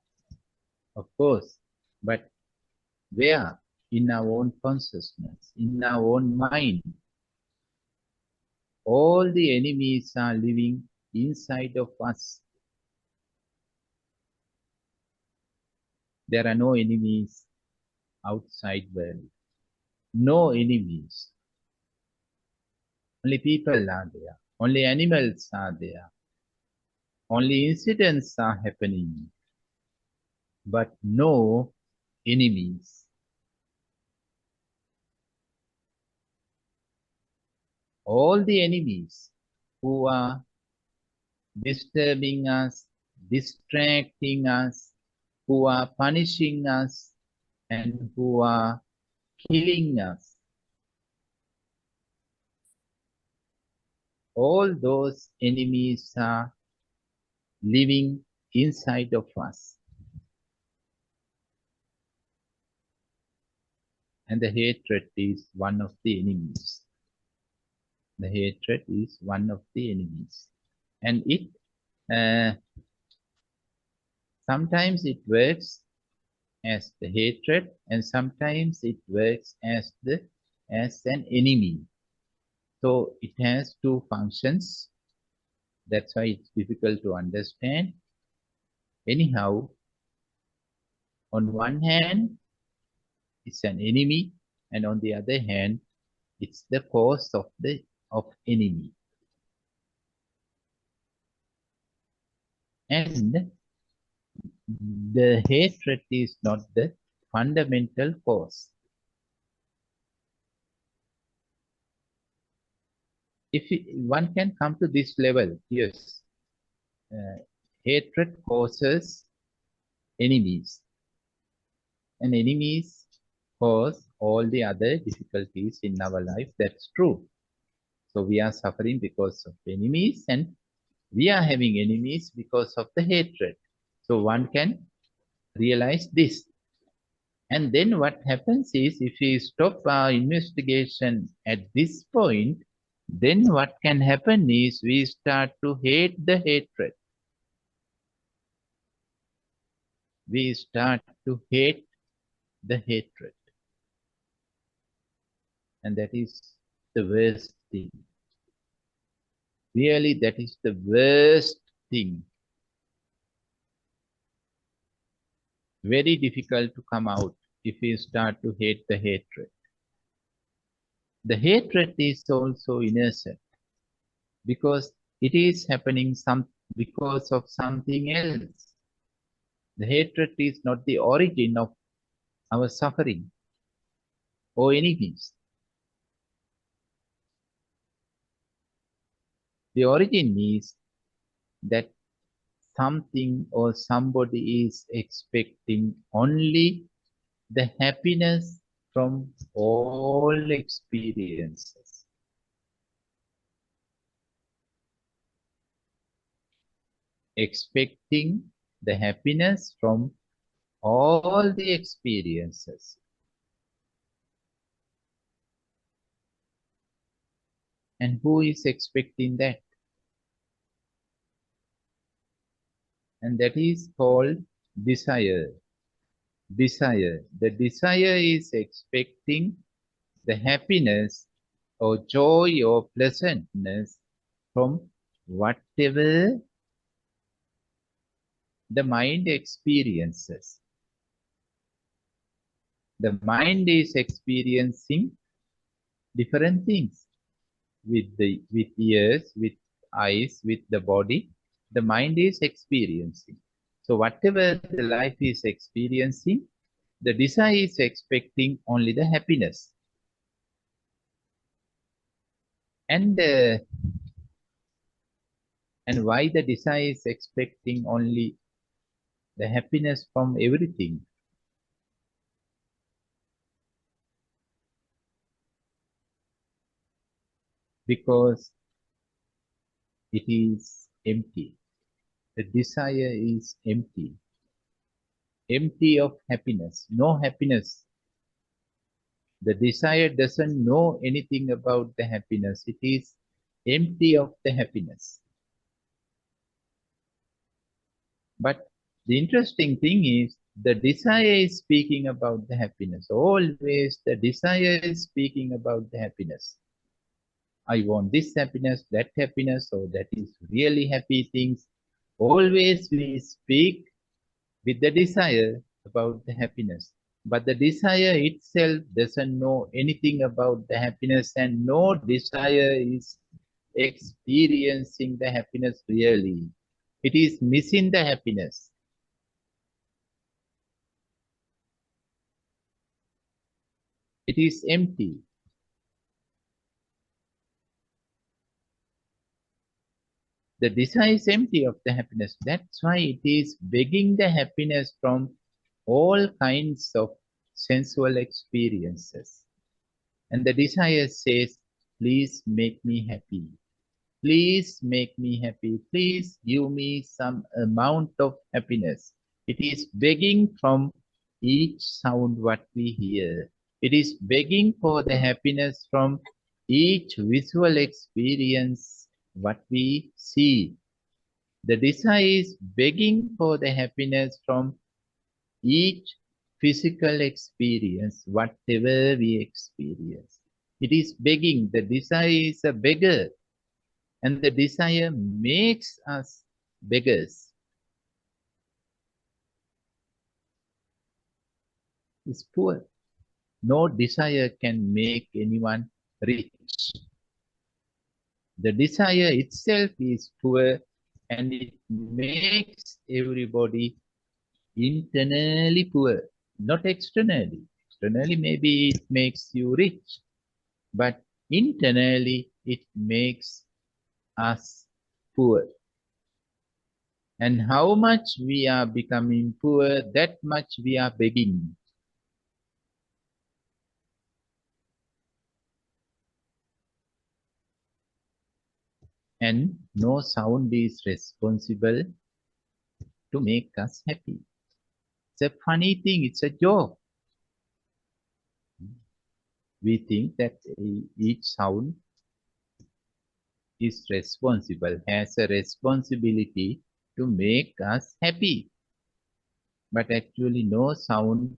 S1: of course, but where? In our own consciousness, in our own mind. All the enemies are living inside of us. There are no enemies outside world. No enemies. Only people are there. Only animals are there. Only incidents are happening. But no enemies. All the enemies who are disturbing us, distracting us, who are punishing us, and who are killing us. All those enemies are living inside of us. And the hatred is one of the enemies. The hatred is one of the enemies. And it sometimes it works as the hatred, and sometimes it works as an enemy. So it has two functions. That's why it's difficult to understand. Anyhow, on one hand, it's an enemy, and on the other hand, it's the cause of enemy. And the hatred is not the fundamental cause. If one can come to this level, yes, hatred causes enemies, and enemies cause all the other difficulties in our life. That's true. So we are suffering because of enemies, and we are having enemies because of the hatred. So one can realize this. And then what happens is, if we stop our investigation at this point, then what can happen is we start to hate the hatred. We start to hate the hatred. And that is the worst thing. Really, that is the worst thing. Very difficult to come out if we start to hate the hatred. The hatred is also innocent because it is happening because of something else. The hatred is not the origin of our suffering or enemies. The origin is that something or somebody is expecting only the happiness from all experiences. Expecting the happiness from all the experiences. And who is expecting that? And that is called desire. Desire. The desire is expecting the happiness or joy or pleasantness from whatever the mind experiences. The mind is experiencing different things with ears, with eyes, with the body. The mind is experiencing. So whatever the life is experiencing, the desire is expecting only the happiness. And why the desire is expecting only the happiness from everything? Because it is empty. The desire is empty. Empty of happiness. No happiness. The desire doesn't know anything about the happiness. It is empty of the happiness. But The interesting thing is the desire is speaking about the happiness. Always the desire is speaking about the happiness. I want this happiness, that happiness, or that is really happy things. Always we speak with the desire about the happiness. But the desire itself doesn't know anything about the happiness, and no desire is experiencing the happiness really. It is missing the happiness. It is empty. The desire is empty of the happiness. That's why it is begging the happiness from all kinds of sensual experiences. And the desire says, please make me happy. Please make me happy. Please give me some amount of happiness. It is begging from each sound what we hear. It is begging for the happiness from each visual experience what we see. The desire is begging for the happiness from each physical experience, whatever we experience. It is begging. The desire is a beggar. And the desire makes us beggars. It's poor. No desire can make anyone rich. The desire itself is poor, and it makes everybody internally poor, not externally. Externally, maybe it makes you rich, but internally, it makes us poor. And how much we are becoming poor, that much we are begging. And no sound is responsible to make us happy. It's a funny thing, it's a joke. We think that each sound is responsible, has a responsibility to make us happy. But actually, no sound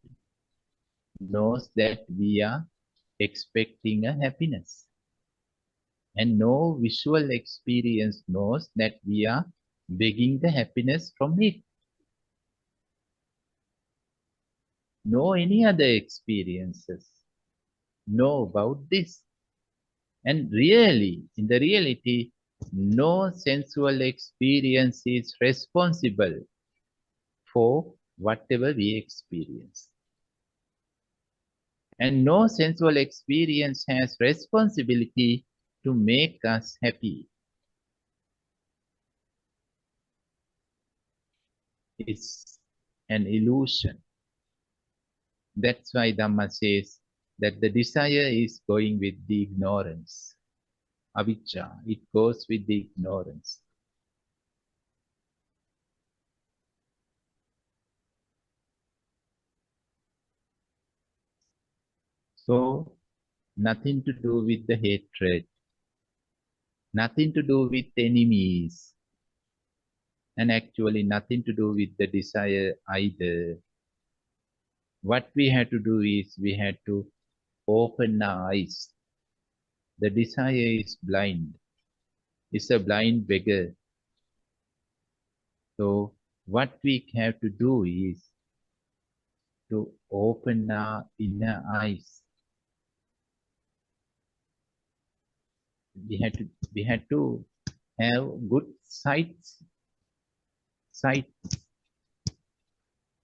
S1: knows that we are expecting a happiness. And no visual experience knows that we are begging the happiness from it. No any other experiences know about this. And really, in the reality, no sensual experience is responsible for whatever we experience. And no sensual experience has responsibility to make us happy. It's an illusion. That's why Dhamma says that the desire is going with the ignorance. Avijja, it goes with the ignorance. So, nothing to do with the hatred, nothing to do with enemies, and actually nothing to do with the desire either. What we had to do is we had to open our eyes. The desire is blind. It's a blind beggar. So what we have to do is to open our inner eyes. We had to have good sight. Sight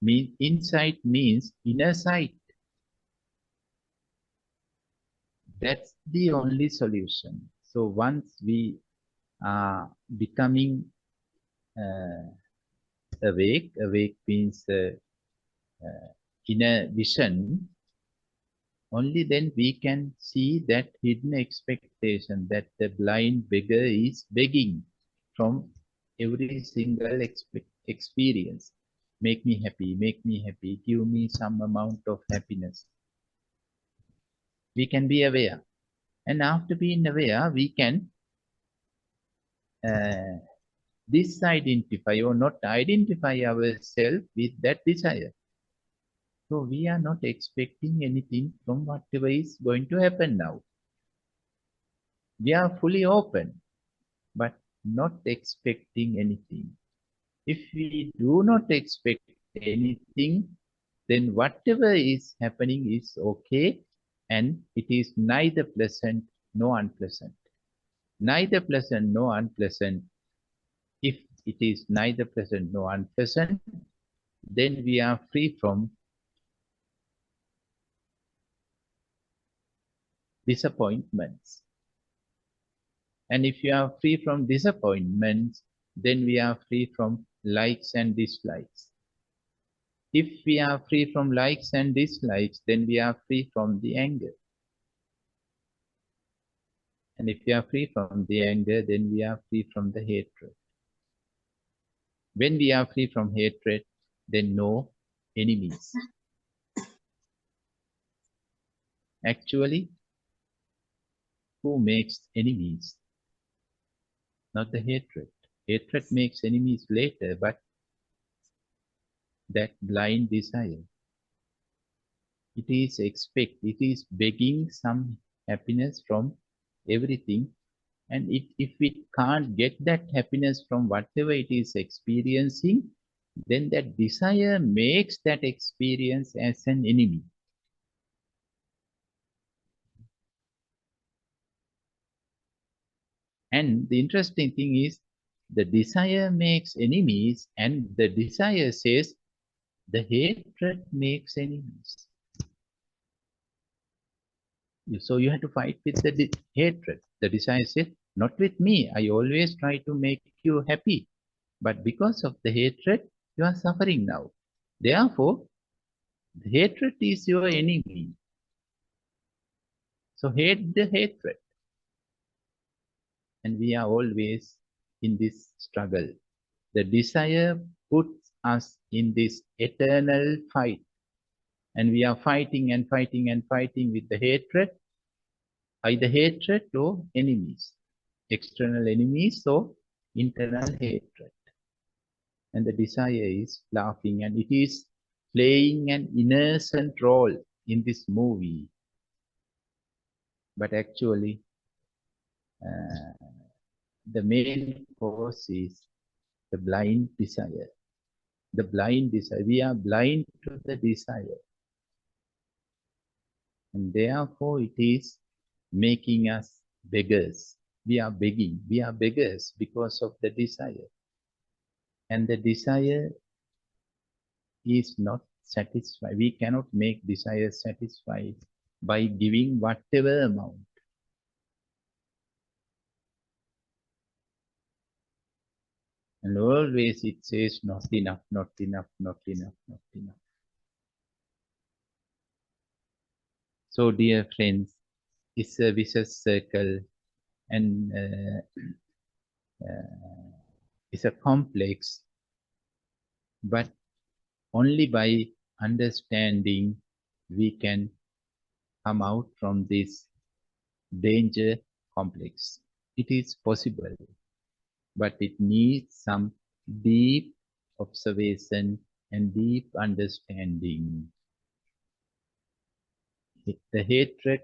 S1: mean insight means inner sight. That's the only solution. So once we are becoming awake, awake means inner vision, only then we can see that hidden expectation that the blind beggar is begging from every single experience. Make me happy, give me some amount of happiness. We can be aware. And after being aware, we can disidentify or not identify ourselves with that desire. So we are not expecting anything from whatever is going to happen now. We are fully open, but not expecting anything. If we do not expect anything, then whatever is happening is okay, and it is neither pleasant nor unpleasant. Neither pleasant nor unpleasant. If it is neither pleasant nor unpleasant, then we are free from disappointments. And if you are free from disappointments, then we are free from likes and dislikes. If we are free from likes and dislikes, then we are free from the anger. And if we are free from the anger, then we are free from the hatred. When we are free from hatred, then no enemies. Actually, who makes enemies? Not the hatred. Hatred makes enemies later, but that blind desire. It is begging some happiness from everything. And if it can't get that happiness from whatever it is experiencing, then that desire makes that experience as an enemy. And the interesting thing is, the desire makes enemies, and the desire says the hatred makes enemies. So you have to fight with the hatred. The desire says, not with me. I always try to make you happy. But because of the hatred, you are suffering now. Therefore, the hatred is your enemy. So hate the hatred. And we are always in this struggle. The desire puts us in this eternal fight. And we are fighting and fighting and fighting with the hatred, either hatred or enemies, external enemies or internal hatred. And the desire is laughing, and it is playing an innocent role in this movie. But actually, the main cause is the blind desire. The blind desire. We are blind to the desire. And therefore, it is making us beggars. We are begging. We are beggars because of the desire. And the desire is not satisfied. We cannot make desire satisfied by giving whatever amount. And always it says not enough, not enough, not enough, not enough. So dear friends, it's a vicious circle, and it's a complex, but only by understanding we can come out from this danger complex. It is possible, but it needs some deep observation and deep understanding. The hatred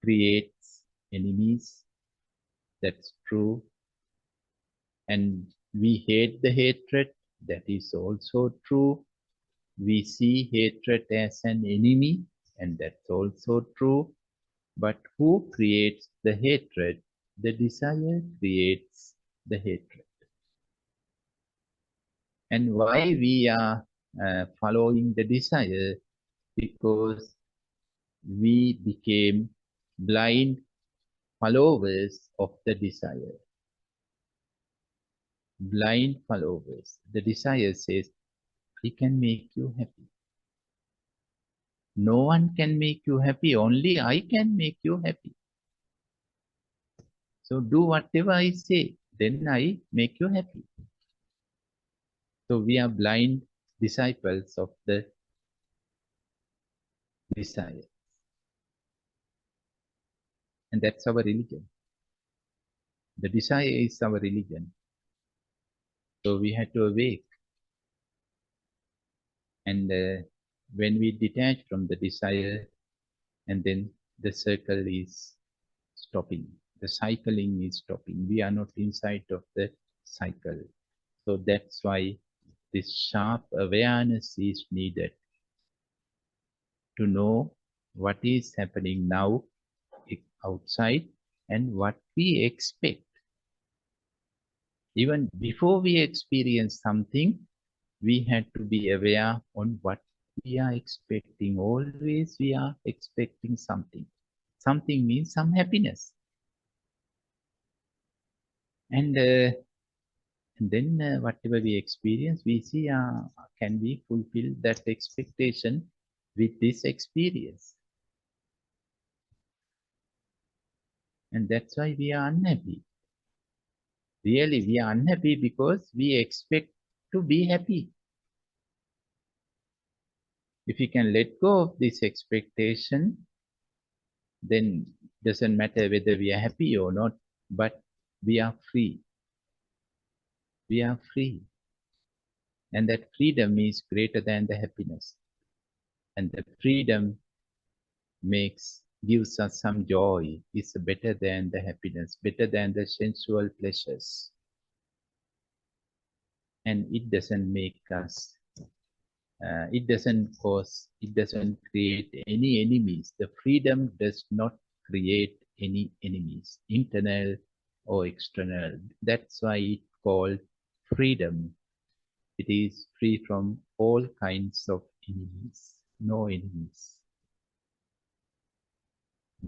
S1: creates enemies, that's true. And we hate the hatred, that is also true. We see hatred as an enemy, and that's also true. But who creates the hatred? The desire creates the hatred. And why we are following the desire? Because we became blind followers of the desire. Blind followers. The desire says, I can make you happy. No one can make you happy, only I can make you happy. So do whatever I say, then I make you happy. So we are blind disciples of the desire. And that's our religion. The desire is our religion. So we had to awake. And when we detach from the desire, and then the circle is stopping. The cycling is stopping. We are not inside of the cycle. So that's why this sharp awareness is needed to know what is happening now outside and what we expect. Even before we experience something, we had to be aware on what we are expecting. Always we are expecting something. Something means some happiness. And then whatever we experience, we see can we fulfill that expectation with this experience? And that's why we are unhappy. Really, we are unhappy because we expect to be happy. If we can let go of this expectation, then doesn't matter whether we are happy or not, but we are free. We are free. And that freedom is greater than the happiness. And the freedom gives us some joy. It's better than the happiness, better than the sensual pleasures. And it doesn't make us, it doesn't create any enemies. The freedom does not create any enemies, internal or external. That's why it's called freedom. It is free from all kinds of enemies, no enemies.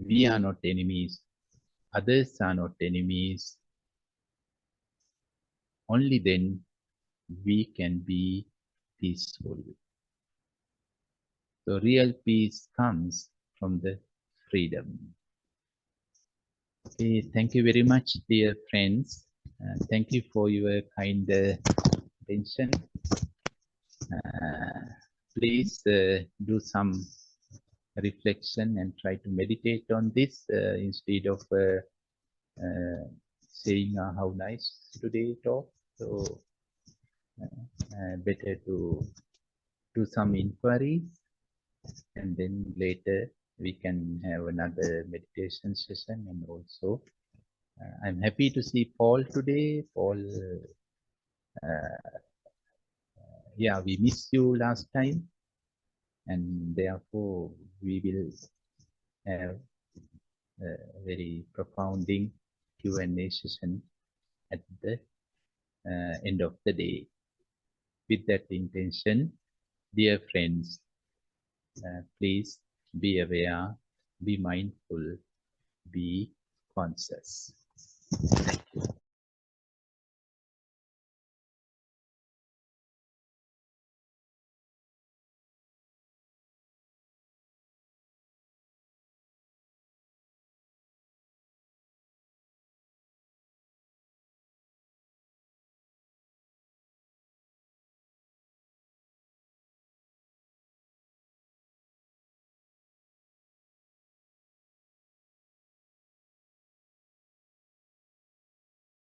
S1: We are not enemies. Others are not enemies. Only then we can be peaceful. So real peace comes from the freedom. Okay, thank you very much, dear friends. Thank you for your kind attention. Please do some reflection and try to meditate on this instead of saying how nice today talk. So better to do some inquiries, and then later we can have another meditation session. And also I'm happy to see Paul today. Paul, yeah, we missed you last time, and therefore we will have a very profounding Q&A session at the end of the day. With that intention, dear friends, please be aware, be mindful, be conscious. Thank you.